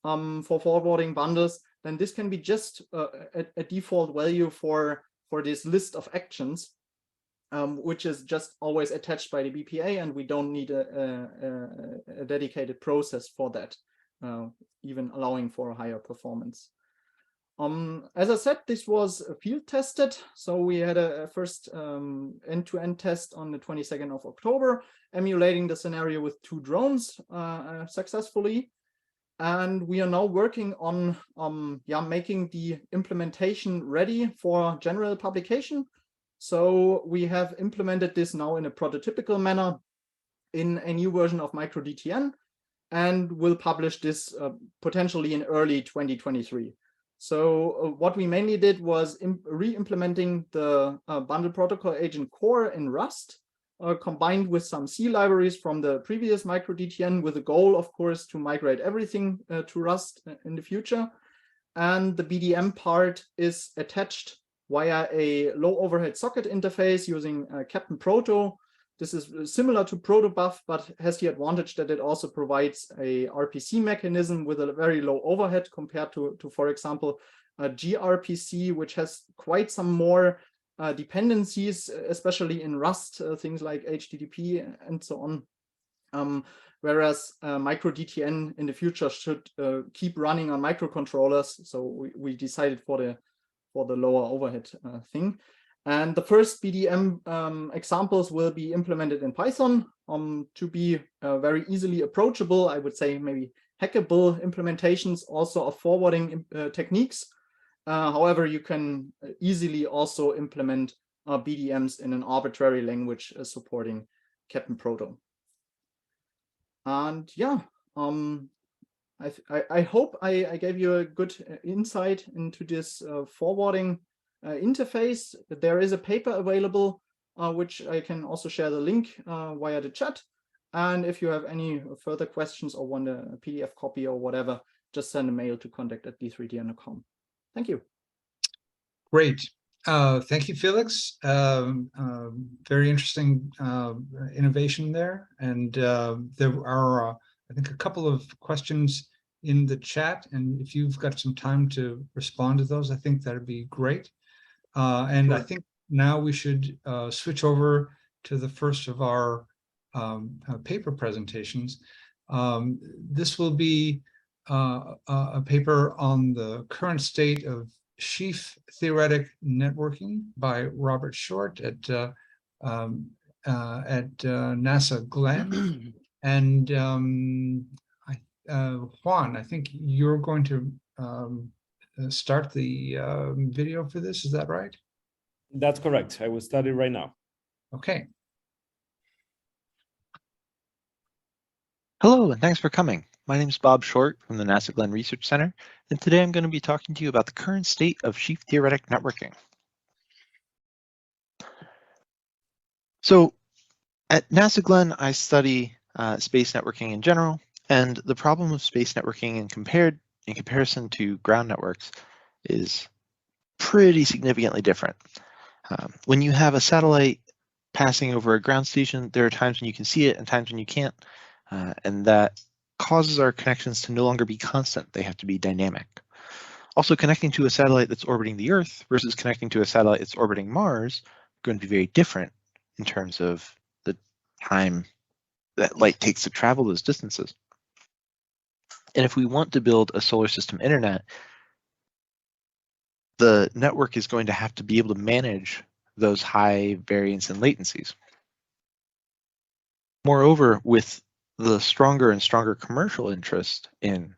for forwarding bundles. Then this can be just a default value for this list of actions, which is just always attached by the BPA, and we don't need a dedicated process for that, even allowing for a higher performance. As I said, this was field tested. So we had a first end-to-end test on the 22nd of October, emulating the scenario with 2 drones successfully. And we are now working on making the implementation ready for general publication. So we have implemented this now in a prototypical manner in a new version of MicroDTN, and will publish this potentially in early 2023. So what we mainly did was re-implementing the bundle protocol agent core in Rust, combined with some C libraries from the previous MicroDTN, with the goal, of course, to migrate everything to Rust in the future. And the BDM part is attached via a low overhead socket interface using Captain Proto. This is similar to protobuf, but has the advantage that it also provides a RPC mechanism with a very low overhead compared to for example, gRPC, which has quite some more dependencies, especially in Rust, things like HTTP and so on. Whereas MicroDTN in the future should keep running on microcontrollers. So we decided for the lower overhead thing. And the first BDM examples will be implemented in Python to be very easily approachable, I would say maybe hackable implementations also of forwarding techniques. However, you can easily also implement BDMs in an arbitrary language supporting Captain Proto. And yeah, I hope I gave you a good insight into this forwarding interface. There is a paper available, which I can also share the link via the chat. And if you have any further questions or want a PDF copy or whatever, just send a mail to contact@d3dn.com. Thank you. Great. Thank you, Felix. Very interesting innovation there. And there are, I think, a couple of questions in the chat. And if you've got some time to respond to those, I think that'd be great. And Sure. I think now we should switch over to the first of our paper presentations. This will be a paper on the current state of sheaf theoretic networking by Robert Short at NASA Glenn. And Juan, I think you're going to start the video for this. Is that right? That's correct. I will start it right now. Okay. Hello, and thanks for coming. My name is Bob Short from the NASA Glenn Research Center, and today I'm going to be talking to you about the current state of sheaf theoretic networking. So at NASA Glenn, I study space networking in general, and the problem of space networking in comparison to ground networks is pretty significantly different. When you have a satellite passing over a ground station, there are times when you can see it and times when you can't, and that causes our connections to no longer be constant. They have to be dynamic. Also, connecting to a satellite that's orbiting the Earth versus connecting to a satellite that's orbiting Mars are going to be very different in terms of the time that light takes to travel those distances. And if we want to build a solar system internet, the network is going to have to be able to manage those high variance and latencies. Moreover, with the stronger and stronger commercial interest in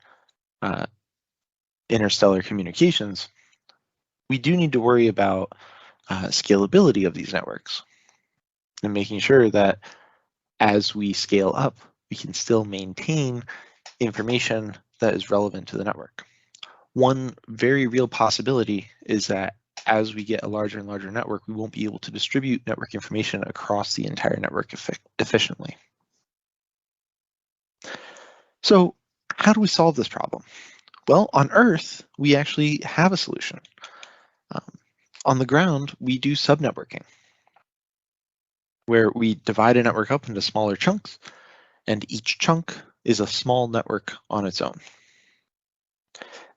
interstellar communications, we do need to worry about scalability of these networks and making sure that as we scale up, we can still maintain information that is relevant to the network. One very real possibility is that as we get a larger and larger network, we won't be able to distribute network information across the entire network efficiently. So how do we solve this problem? Well, on Earth, we actually have a solution. On the ground, we do subnetworking, where we divide a network up into smaller chunks, and each chunk is a small network on its own.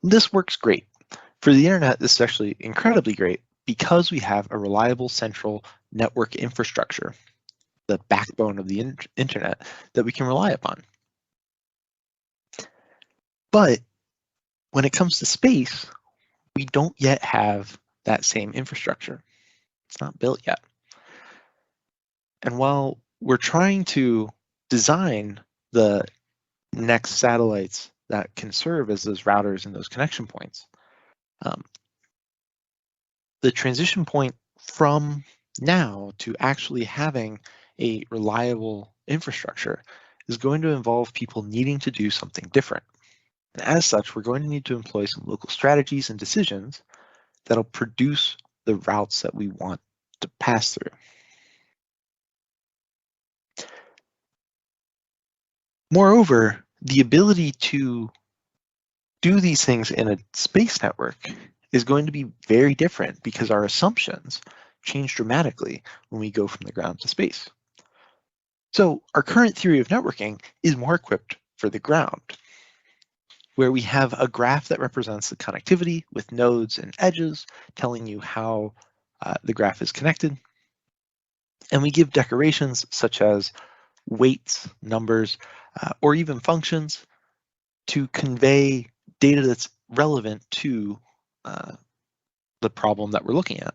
This works great. For the internet, this is actually incredibly great because we have a reliable central network infrastructure, the backbone of the internet, that we can rely upon. But when it comes to space, we don't yet have that same infrastructure. It's not built yet. And while we're trying to design the next satellites that can serve as those routers and those connection points, the transition point from now to actually having a reliable infrastructure is going to involve people needing to do something different. And as such, we're going to need to employ some local strategies and decisions that'll produce the routes that we want to pass through. Moreover, the ability to do these things in a space network is going to be very different because our assumptions change dramatically when we go from the ground to space. So our current theory of networking is more equipped for the ground, where we have a graph that represents the connectivity with nodes and edges, telling you how the graph is connected. And we give decorations such as weights, numbers, or even functions to convey data that's relevant to the problem that we're looking at.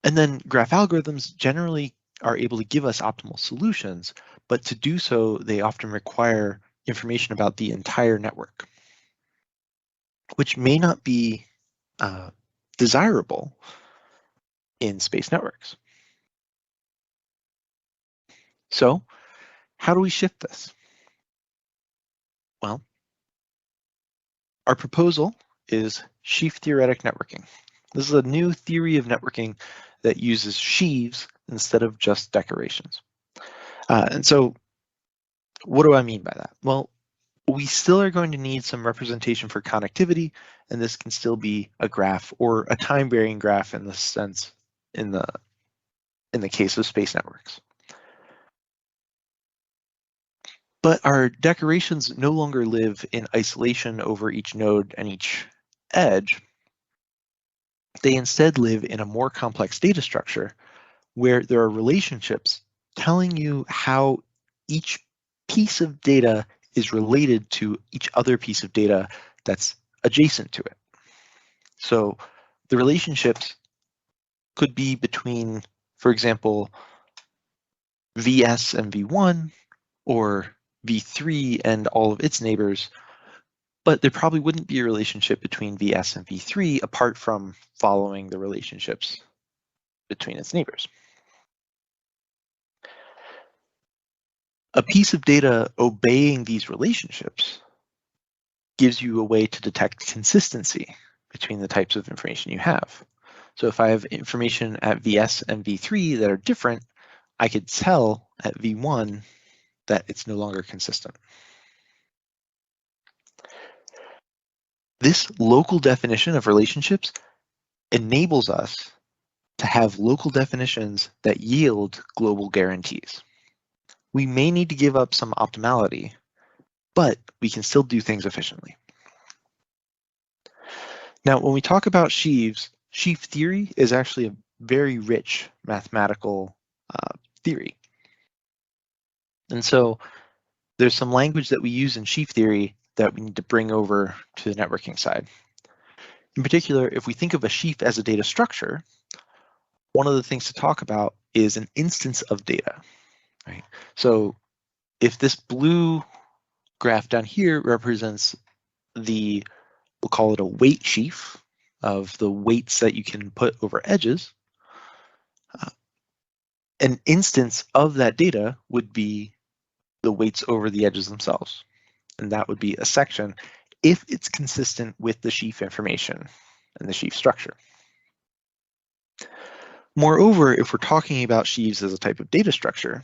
And then graph algorithms generally are able to give us optimal solutions, but to do so, they often require information about the entire network, which may not be desirable in space networks. So how do we shift this? Well, our proposal is sheaf theoretic networking. This is a new theory of networking that uses sheaves instead of just decorations. And so what do I mean by that? Well, we still are going to need some representation for connectivity, and this can still be a graph or a time-varying graph in the sense in the case of space networks. But our decorations no longer live in isolation over each node and each edge. They instead live in a more complex data structure where there are relationships telling you how each piece of data is related to each other piece of data that's adjacent to it. So the relationships could be between, for example, VS and V1, or V3 and all of its neighbors, but there probably wouldn't be a relationship between VS and V3 apart from following the relationships between its neighbors. A piece of data obeying these relationships gives you a way to detect consistency between the types of information you have. So if I have information at VS and V3 that are different, I could tell at V1 that it's no longer consistent. This local definition of relationships enables us to have local definitions that yield global guarantees. We may need to give up some optimality, but we can still do things efficiently. Now, when we talk about sheaves, sheaf theory is actually a very rich mathematical theory. And so there's some language that we use in sheaf theory that we need to bring over to the networking side. In particular, if we think of a sheaf as a data structure, one of the things to talk about is an instance of data, right? So if this blue graph down here represents we'll call it a weight sheaf of the weights that you can put over edges, an instance of that data would be the weights over the edges themselves. And that would be a section if it's consistent with the sheaf information and the sheaf structure. Moreover, if we're talking about sheaves as a type of data structure,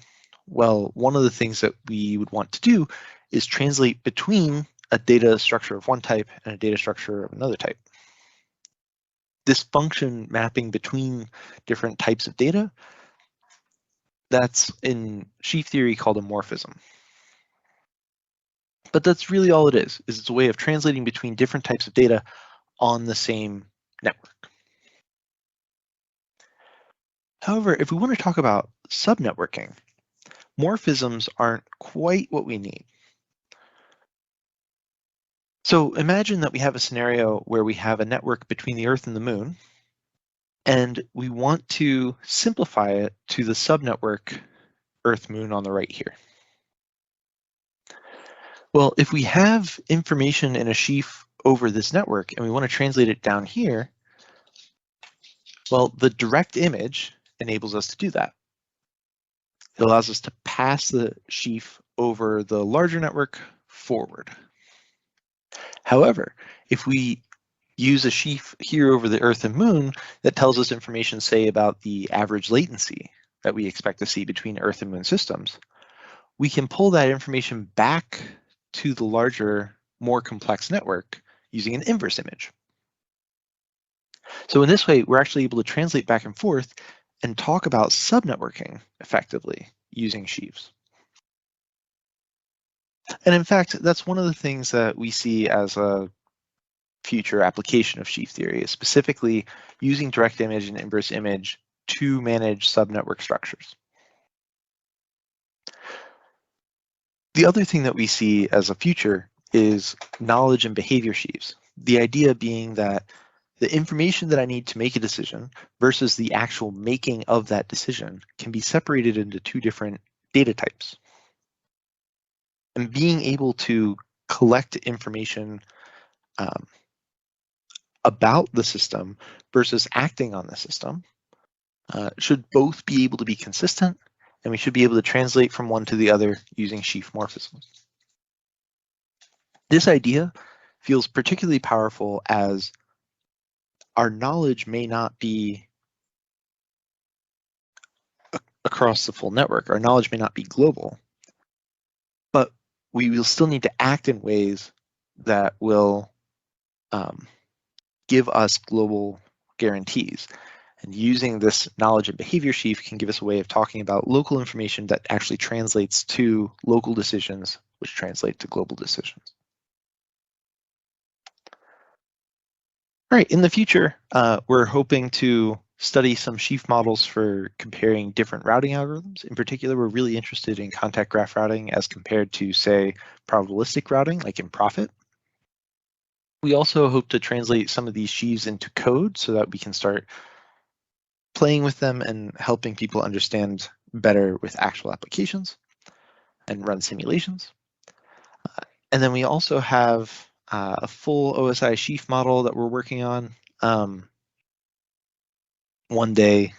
well, one of the things that we would want to do is translate between a data structure of one type and a data structure of another type. This function mapping between different types of data, that's in sheaf theory called a morphism. But that's really all it is it's a way of translating between different types of data on the same network. However, if we want to talk about subnetworking, morphisms aren't quite what we need. So imagine that we have a scenario where we have a network between the Earth and the Moon, and we want to simplify it to the subnetwork Earth-Moon on the right here. Well, if we have information in a sheaf over this network and we want to translate it down here, well, the direct image enables us to do that. It allows us to pass the sheaf over the larger network forward. However, if we use a sheaf here over the Earth and Moon that tells us information, say, about the average latency that we expect to see between Earth and Moon systems, we can pull that information back to the larger, more complex network using an inverse image. So in this way, we're actually able to translate back and forth and talk about subnetworking effectively using sheaves. And in fact, that's one of the things that we see as a future application of sheaf theory, is specifically using direct image and inverse image to manage subnetwork structures. The other thing that we see as a future is knowledge and behavior sheaves. The idea being that the information that I need to make a decision versus the actual making of that decision can be separated into two different data types. And being able to collect information about the system versus acting on the system should both be able to be consistent, and we should be able to translate from one to the other using sheaf morphisms. This idea feels particularly powerful as our knowledge may not be across the full network. Our knowledge may not be global, but we will still need to act in ways that will give us global guarantees. And using this knowledge and behavior sheaf can give us a way of talking about local information that actually translates to local decisions, which translate to global decisions. All right, in the future, we're hoping to study some sheaf models for comparing different routing algorithms. In particular, we're really interested in contact graph routing as compared to, say, probabilistic routing, like in Profit. We also hope to translate some of these sheaves into code so that we can start playing with them and helping people understand better with actual applications and run simulations. And then we also have a full OSI sheaf model that we're working on. One day,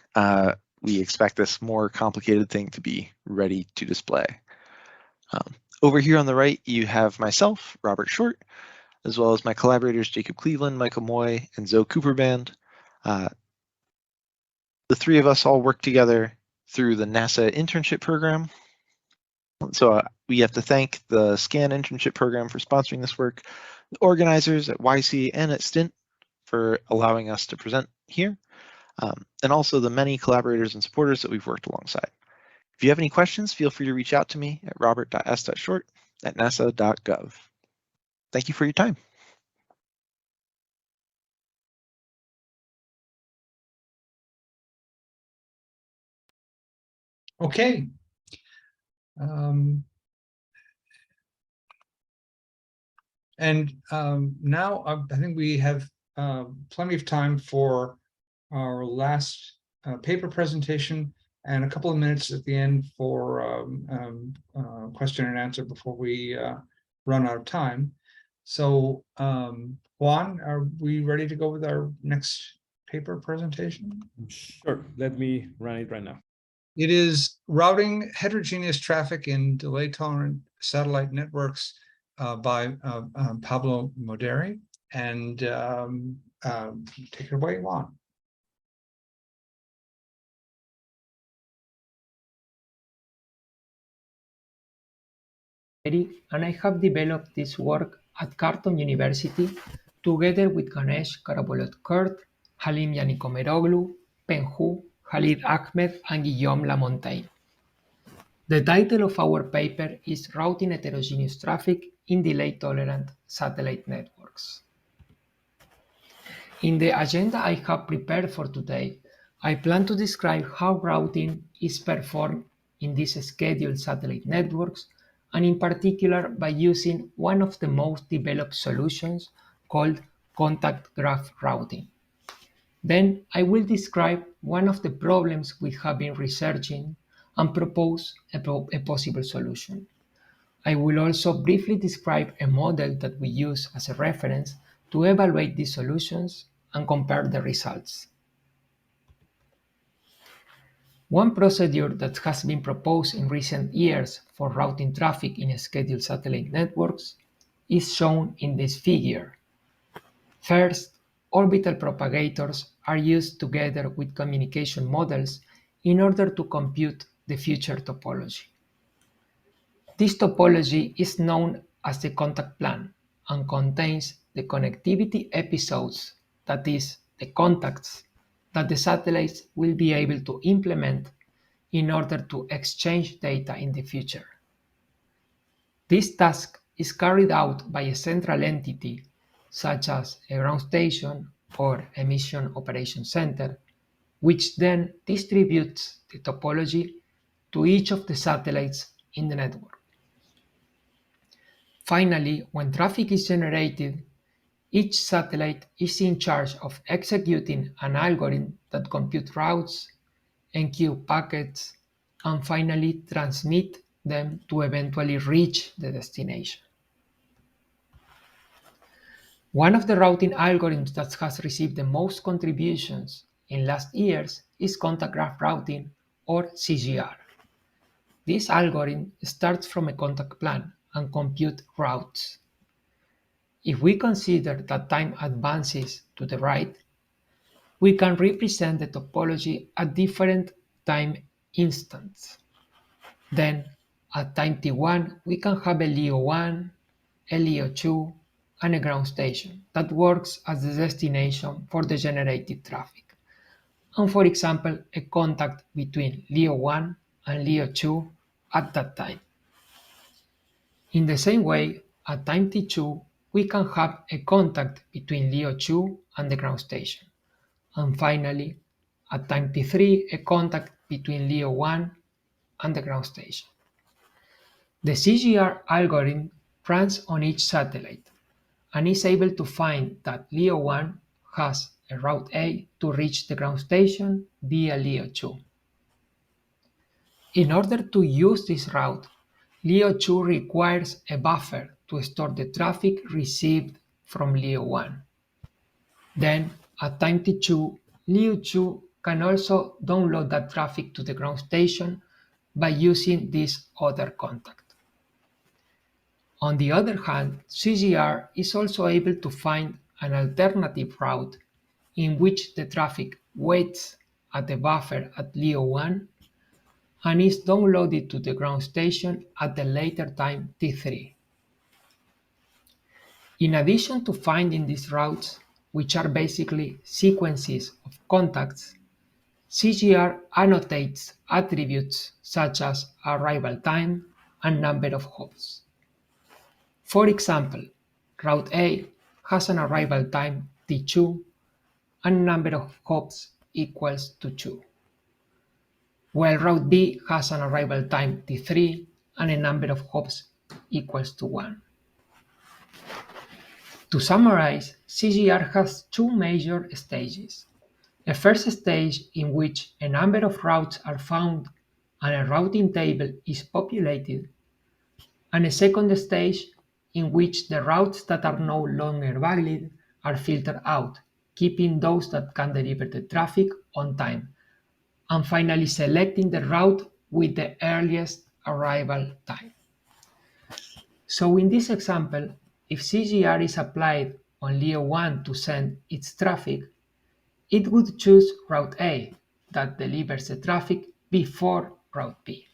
we expect this more complicated thing to be ready to display. Over here on the right, you have myself, Robert Short, as well as my collaborators, Jacob Cleveland, Michael Moy, and Zoe Cooperband. The three of us all work together through the NASA internship program. So we have to thank the SCAN internship program for sponsoring this work, the organizers at YC and at STINT for allowing us to present here, and also the many collaborators and supporters that we've worked alongside. If you have any questions, feel free to reach out to me at robert.s.short@nasa.gov. Thank you for your time. Okay. Now I think we have plenty of time for our last paper presentation and a couple of minutes at the end for question and answer before we run out of time. So Juan, are we ready to go with our next paper presentation? Sure, let me run it right now. It is routing heterogeneous traffic in delay-tolerant satellite networks by Pablo Moderi. And take it away, Juan. And I have developed this work at Khartoum University together with Ganesh Karabolot-Kurt, Halim Yanikomeroglu, Penhu, Khalid Ahmed, and Guillaume Lamontagne. The title of our paper is Routing Heterogeneous Traffic in Delay-Tolerant Satellite Networks. In the agenda I have prepared for today, I plan to describe how routing is performed in these scheduled satellite networks, and in particular by using one of the most developed solutions called contact graph routing. Then I will describe one of the problems we have been researching and propose a possible solution. I will also briefly describe a model that we use as a reference to evaluate these solutions and compare the results. One procedure that has been proposed in recent years for routing traffic in scheduled satellite networks is shown in this figure. First, orbital propagators are used together with communication models in order to compute the future topology. This topology is known as the contact plan and contains the connectivity episodes, that is, the contacts that the satellites will be able to implement in order to exchange data in the future. This task is carried out by a central entity, such as a ground station or a mission operation center, which then distributes the topology to each of the satellites in the network. Finally, when traffic is generated, each satellite is in charge of executing an algorithm that computes routes, enqueue packets, and finally transmit them to eventually reach the destination. One of the routing algorithms that has received the most contributions in last years is contact graph routing, or CGR. This algorithm starts from a contact plan and computes routes. If we consider that time advances to the right, we can represent the topology at different time instants. Then, at time t1, we can have a LEO1, a LEO2, and a ground station that works as the destination for the generated traffic. And for example, a contact between LEO1 and LEO2 at that time. In the same way, at time t2, we can have a contact between LEO2 and the ground station. And finally, at time t3, a contact between LEO1 and the ground station. The CGR algorithm runs on each satellite and is able to find that LEO1 has a route A to reach the ground station via LEO2. In order to use this route, LEO2 requires a buffer to store the traffic received from Leo 1. Then, at time t2, Leo 2 can also download that traffic to the ground station by using this other contact. On the other hand, CGR is also able to find an alternative route in which the traffic waits at the buffer at Leo 1 and is downloaded to the ground station at the later time T3. In addition to finding these routes, which are basically sequences of contacts, CGR annotates attributes such as arrival time and number of hops. For example, Route A has an arrival time T2 and number of hops equals to 2, while Route B has an arrival time T3 and a number of hops equals to 1. To summarize, CGR has two major stages. A first stage in which a number of routes are found and a routing table is populated, and a second stage in which the routes that are no longer valid are filtered out, keeping those that can deliver the traffic on time, and finally selecting the route with the earliest arrival time. So in this example, if CGR is applied on Leo 1 to send its traffic, it would choose Route A that delivers the traffic before Route B.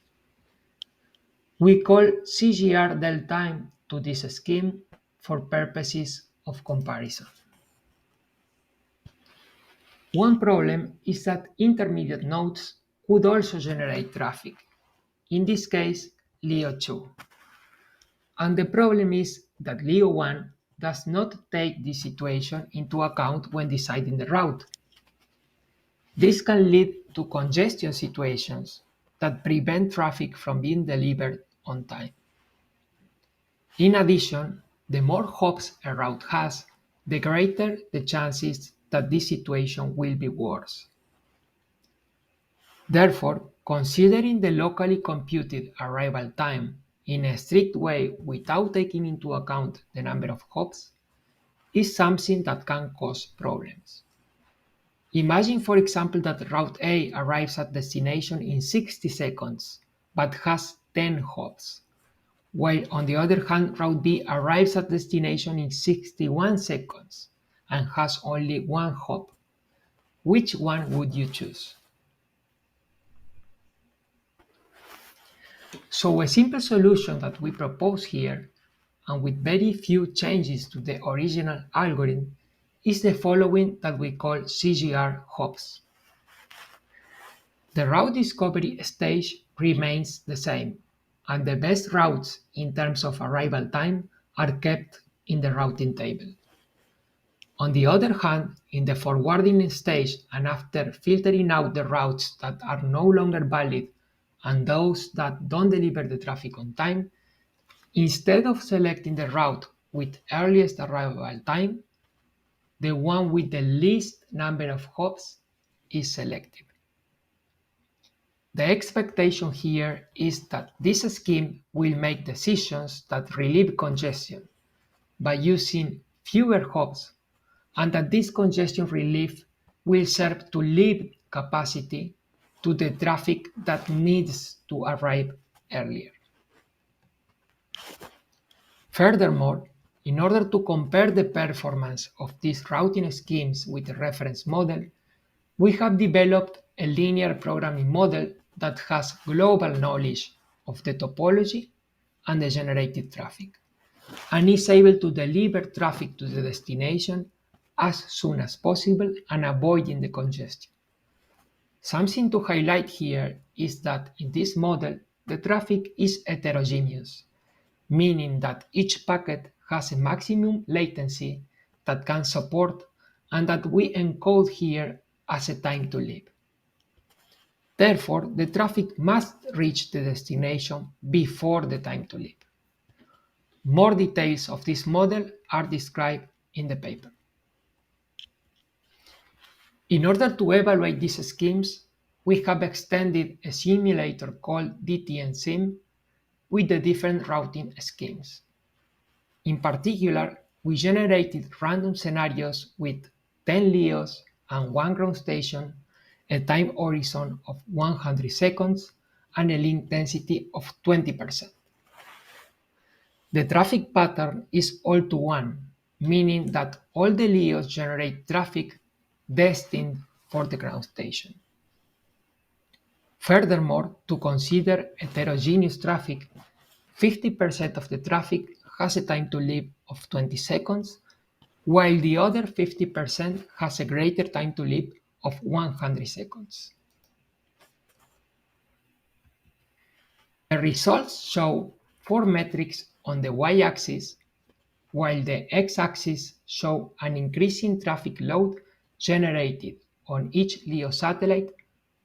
We call CGR del time to this scheme for purposes of comparison. One problem is that intermediate nodes could also generate traffic, in this case Leo 2. And the problem is that Leo 1 does not take this situation into account when deciding the route. This can lead to congestion situations that prevent traffic from being delivered on time. In addition, the more hops a route has, the greater the chances that this situation will be worse. Therefore, considering the locally computed arrival time in a strict way without taking into account the number of hops is something that can cause problems. Imagine, for example, that Route A arrives at destination in 60 seconds, but has 10 hops, while on the other hand, Route B arrives at destination in 61 seconds and has only 1 hop. Which one would you choose? So a simple solution that we propose here, and with very few changes to the original algorithm, is the following that we call CGR hops. The route discovery stage remains the same, and the best routes in terms of arrival time are kept in the routing table. On the other hand, in the forwarding stage and after filtering out the routes that are no longer valid and those that don't deliver the traffic on time, instead of selecting the route with earliest arrival time, the one with the least number of hops is selected. The expectation here is that this scheme will make decisions that relieve congestion by using fewer hops, and that this congestion relief will serve to leave capacity to the traffic that needs to arrive earlier. Furthermore, in order to compare the performance of these routing schemes with the reference model, we have developed a linear programming model that has global knowledge of the topology and the generated traffic, and is able to deliver traffic to the destination as soon as possible and avoiding the congestion. Something to highlight here is that in this model, the traffic is heterogeneous, meaning that each packet has a maximum latency that can support and that we encode here as a time to leave. Therefore, the traffic must reach the destination before the time to leave. More details of this model are described in the paper. In order to evaluate these schemes, we have extended a simulator called DTN Sim with the different routing schemes. In particular, we generated random scenarios with 10 LEOs and 1 ground station, a time horizon of 100 seconds, and a link density of 20%. The traffic pattern is all-to-one, meaning that all the LEOs generate traffic destined for the ground station. Furthermore, to consider heterogeneous traffic, 50% of the traffic has a time to live of 20 seconds, while the other 50% has a greater time to live of 100 seconds. The results show 4 metrics on the y-axis, while the x-axis show an increasing traffic load generated on each LEO satellite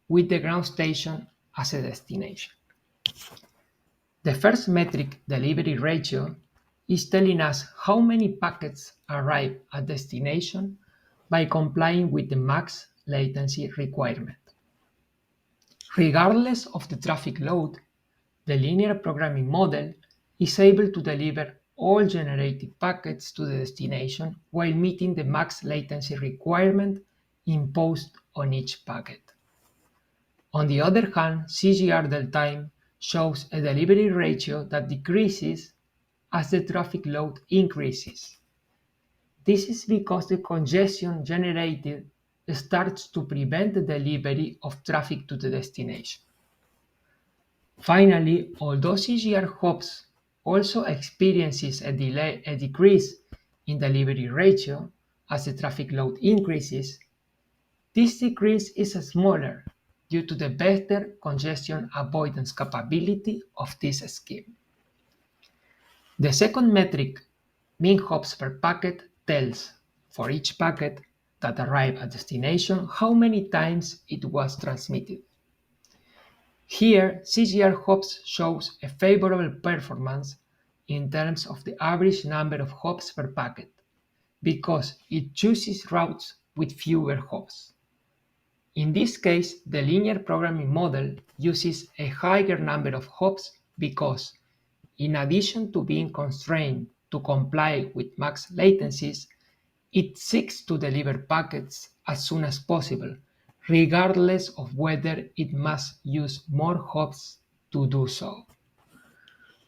with the ground station as a destination. The first metric, delivery ratio, is telling us how many packets arrive at destination by complying with the max latency requirement. Regardless of the traffic load, the linear programming model is able to deliver all generated packets to the destination while meeting the max latency requirement imposed on each packet. On the other hand, CGR del time shows a delivery ratio that decreases as the traffic load increases. This is because the congestion generated starts to prevent the delivery of traffic to the destination. Finally, although CGR hops also experiences a decrease in delivery ratio as the traffic load increases, this decrease is smaller due to the better congestion avoidance capability of this scheme. The second metric, mean hops per packet, tells, for each packet that arrived at destination, how many times it was transmitted. Here, CGR hops shows a favorable performance in terms of the average number of hops per packet, because it chooses routes with fewer hops. In this case, the linear programming model uses a higher number of hops because, in addition to being constrained to comply with max latencies, it seeks to deliver packets as soon as possible, regardless of whether it must use more hops to do so.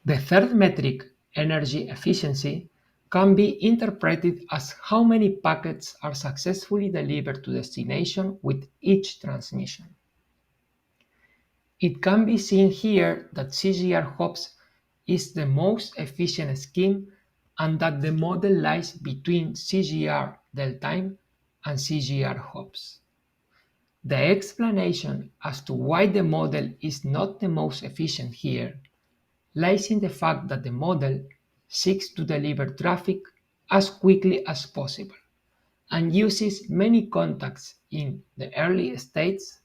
The third metric, energy efficiency, can be interpreted as how many packets are successfully delivered to destination with each transmission. It can be seen here that CGR hops is the most efficient scheme and that the model lies between CGR del time and CGR hops. The explanation as to why the model is not the most efficient here lies in the fact that the model seeks to deliver traffic as quickly as possible and uses many contacts in the early states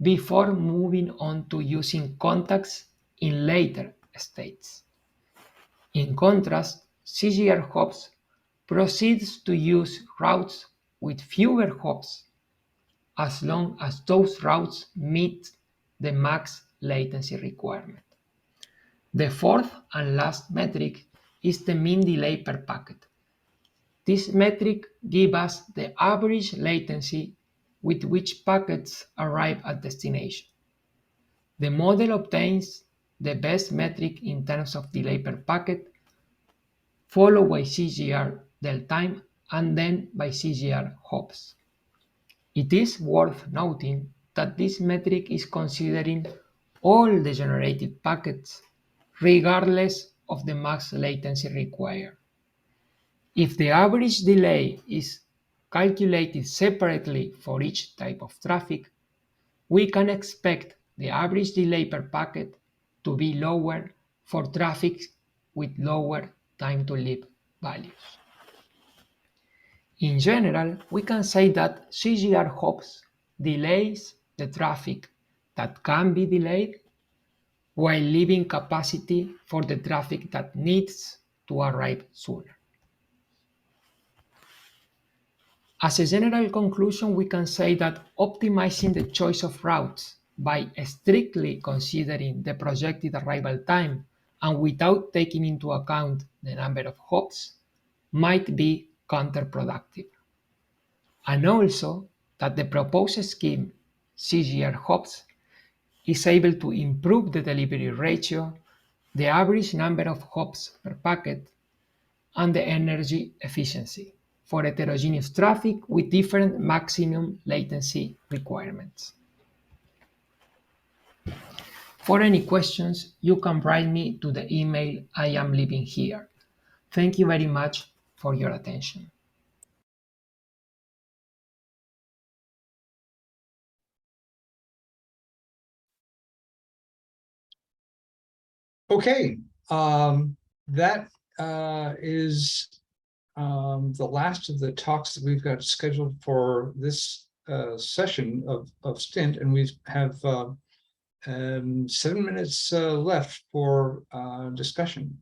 before moving on to using contacts in later states. In contrast, CGR hops proceeds to use routes with fewer hops as long as those routes meet the max latency requirement. The fourth and last metric is the mean delay per packet. This metric gives us the average latency with which packets arrive at destination. The model obtains the best metric in terms of delay per packet, followed by CGR del time, and then by CGR hops. It is worth noting that this metric is considering all the generated packets, regardless of the max latency required. If the average delay is calculated separately for each type of traffic, we can expect the average delay per packet to be lower for traffic with lower time to live values. In general, we can say that CGR hops delays the traffic that can be delayed while leaving capacity for the traffic that needs to arrive sooner. As a general conclusion, we can say that optimizing the choice of routes by strictly considering the projected arrival time and without taking into account the number of hops might be counterproductive. And also that the proposed scheme, CGR hops, is able to improve the delivery ratio, the average number of hops per packet, and the energy efficiency for heterogeneous traffic with different maximum latency requirements. For any questions, you can write me to the email I am leaving here. Thank you very much for your attention. Okay, that is the last of the talks that we've got scheduled for this session of STINT, and we have 7 minutes left for discussion.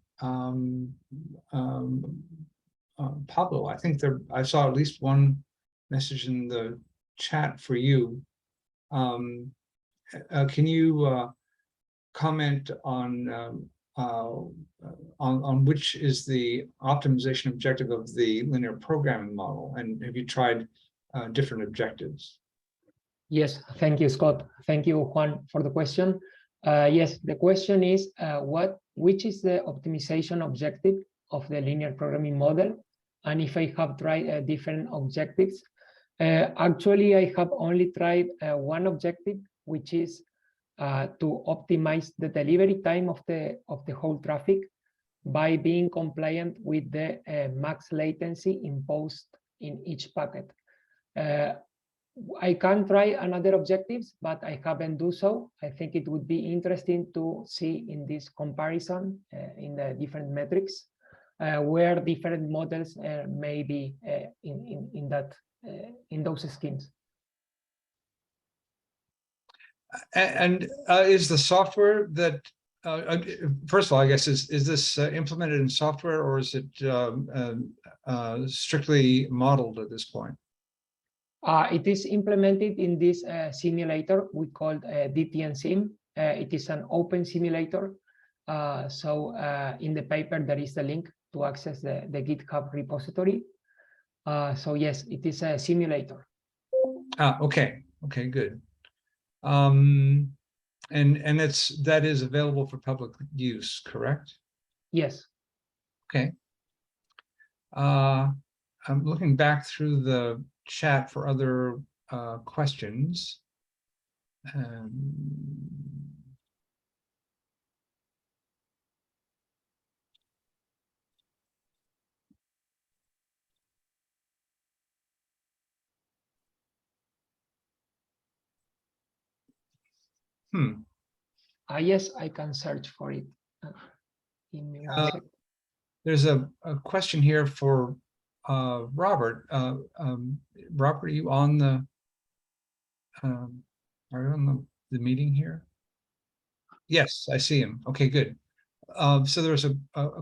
Pablo, I think I saw at least one message in the chat for you. Can you comment on which is the optimization objective of the linear programming model, and have you tried different objectives? Yes, thank you, Scott. Thank you, Juan, for the question. Yes, the question is which is the optimization objective of the linear programming model, and if I have tried different objectives. Actually, I have only tried one objective, which is to optimize the delivery time of the whole traffic by being compliant with the max latency imposed in each packet. I can try another objectives, but I haven't do so. I think it would be interesting to see in this comparison in the different metrics where different models may be in those schemes. And is the software that first of all, I guess, is this implemented in software, or is it strictly modeled at this point? It is implemented in this simulator we call DTN Sim. It is an open simulator. So in the paper, there is the link to access the GitHub repository. So yes, it is a simulator. Okay, good. And that is available for public use, correct? Yes. Okay. I'm looking back through the chat for other questions. Yes, I can search for it. Give me 1 second. There's a question here for Robert. Robert, are you on the the meeting here? Yes, I see him. Okay, good. So there's a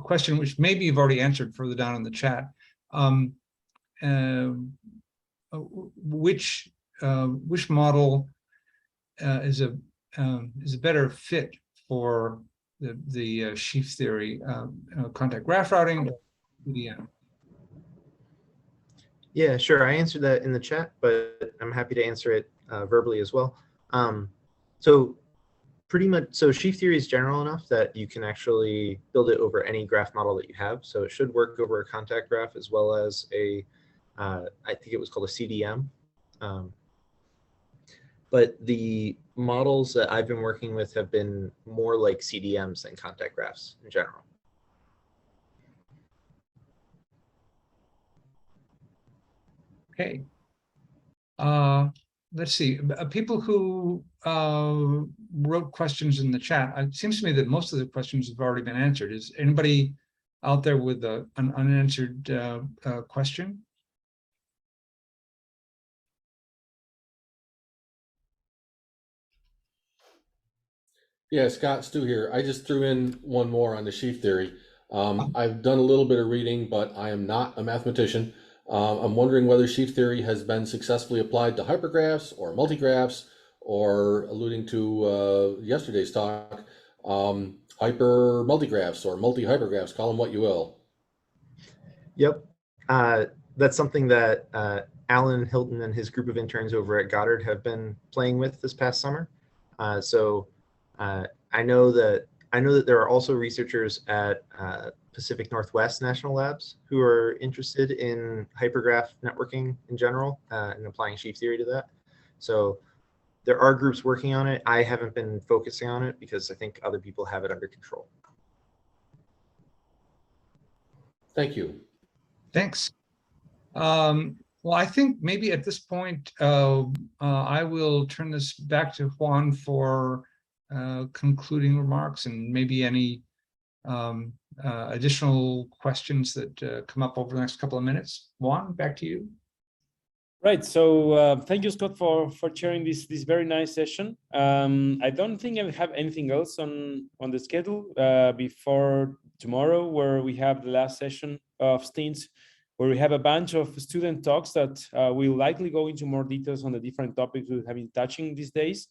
question which maybe you've already answered further down in the chat. Which model is a better fit for the sheaf theory, contact graph routing or CDM? Yeah, sure. I answered that in the chat, but I'm happy to answer it verbally as well. So pretty much, so sheaf theory is general enough that you can actually build it over any graph model that you have. So it should work over a contact graph as well as a, I think it was called a CDM. But the models that I've been working with have been more like CDMs than contact graphs in general. Okay. Let's see. People who wrote questions in the chat, it seems to me that most of the questions have already been answered. Is anybody out there with an unanswered question? Yeah, Scott, Stu here. I just threw in one more on the sheaf theory. I've done a little bit of reading, but I am not a mathematician. I'm wondering whether sheaf theory has been successfully applied to hypergraphs or multigraphs, or alluding to yesterday's talk, hyper multigraphs or multi-hypergraphs, call them what you will. Yep. That's something that Alan Hilton and his group of interns over at Goddard have been playing with this past summer. So I know that there are also researchers at Pacific Northwest National Labs who are interested in hypergraph networking in general and applying sheaf theory to that. So there are groups working on it. I haven't been focusing on it because I think other people have it under control. Thank you. Thanks. Well, I think maybe at this point, I will turn this back to Juan for concluding remarks and maybe any additional questions that come up over the next couple of minutes. Juan, back to you. Right. So thank you, Scott, for chairing this very nice session. I don't think I have anything else on the schedule before tomorrow, where we have the last session of STINT, where we have a bunch of student talks that will likely go into more details on the different topics we have been touching these days.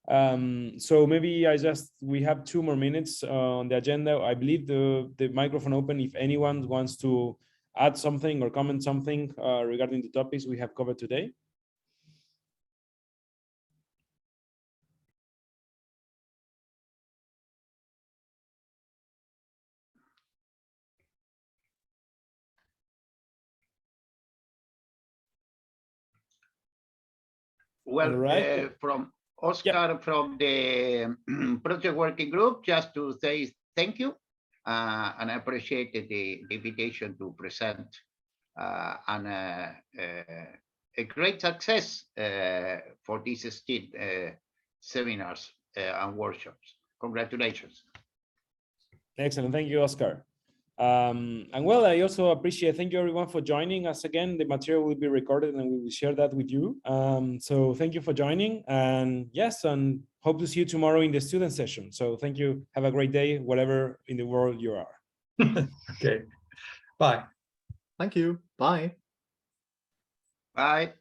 So maybe we have 2 more minutes on the agenda. I believe the microphone open if anyone wants to add something or comment something regarding the topics we have covered today. Well, right. From Oscar from the project working group, just to say thank you. And I appreciate the invitation to present and a great success for these STINT seminars and workshops. Congratulations. Excellent. Thank you, Oscar. And well, I also thank you everyone for joining us again. The material will be recorded and we will share that with you. So thank you for joining, and yes, and hope to see you tomorrow in the student session. So thank you. Have a great day, wherever in the world you are. Okay. Bye. Thank you. Bye. Bye.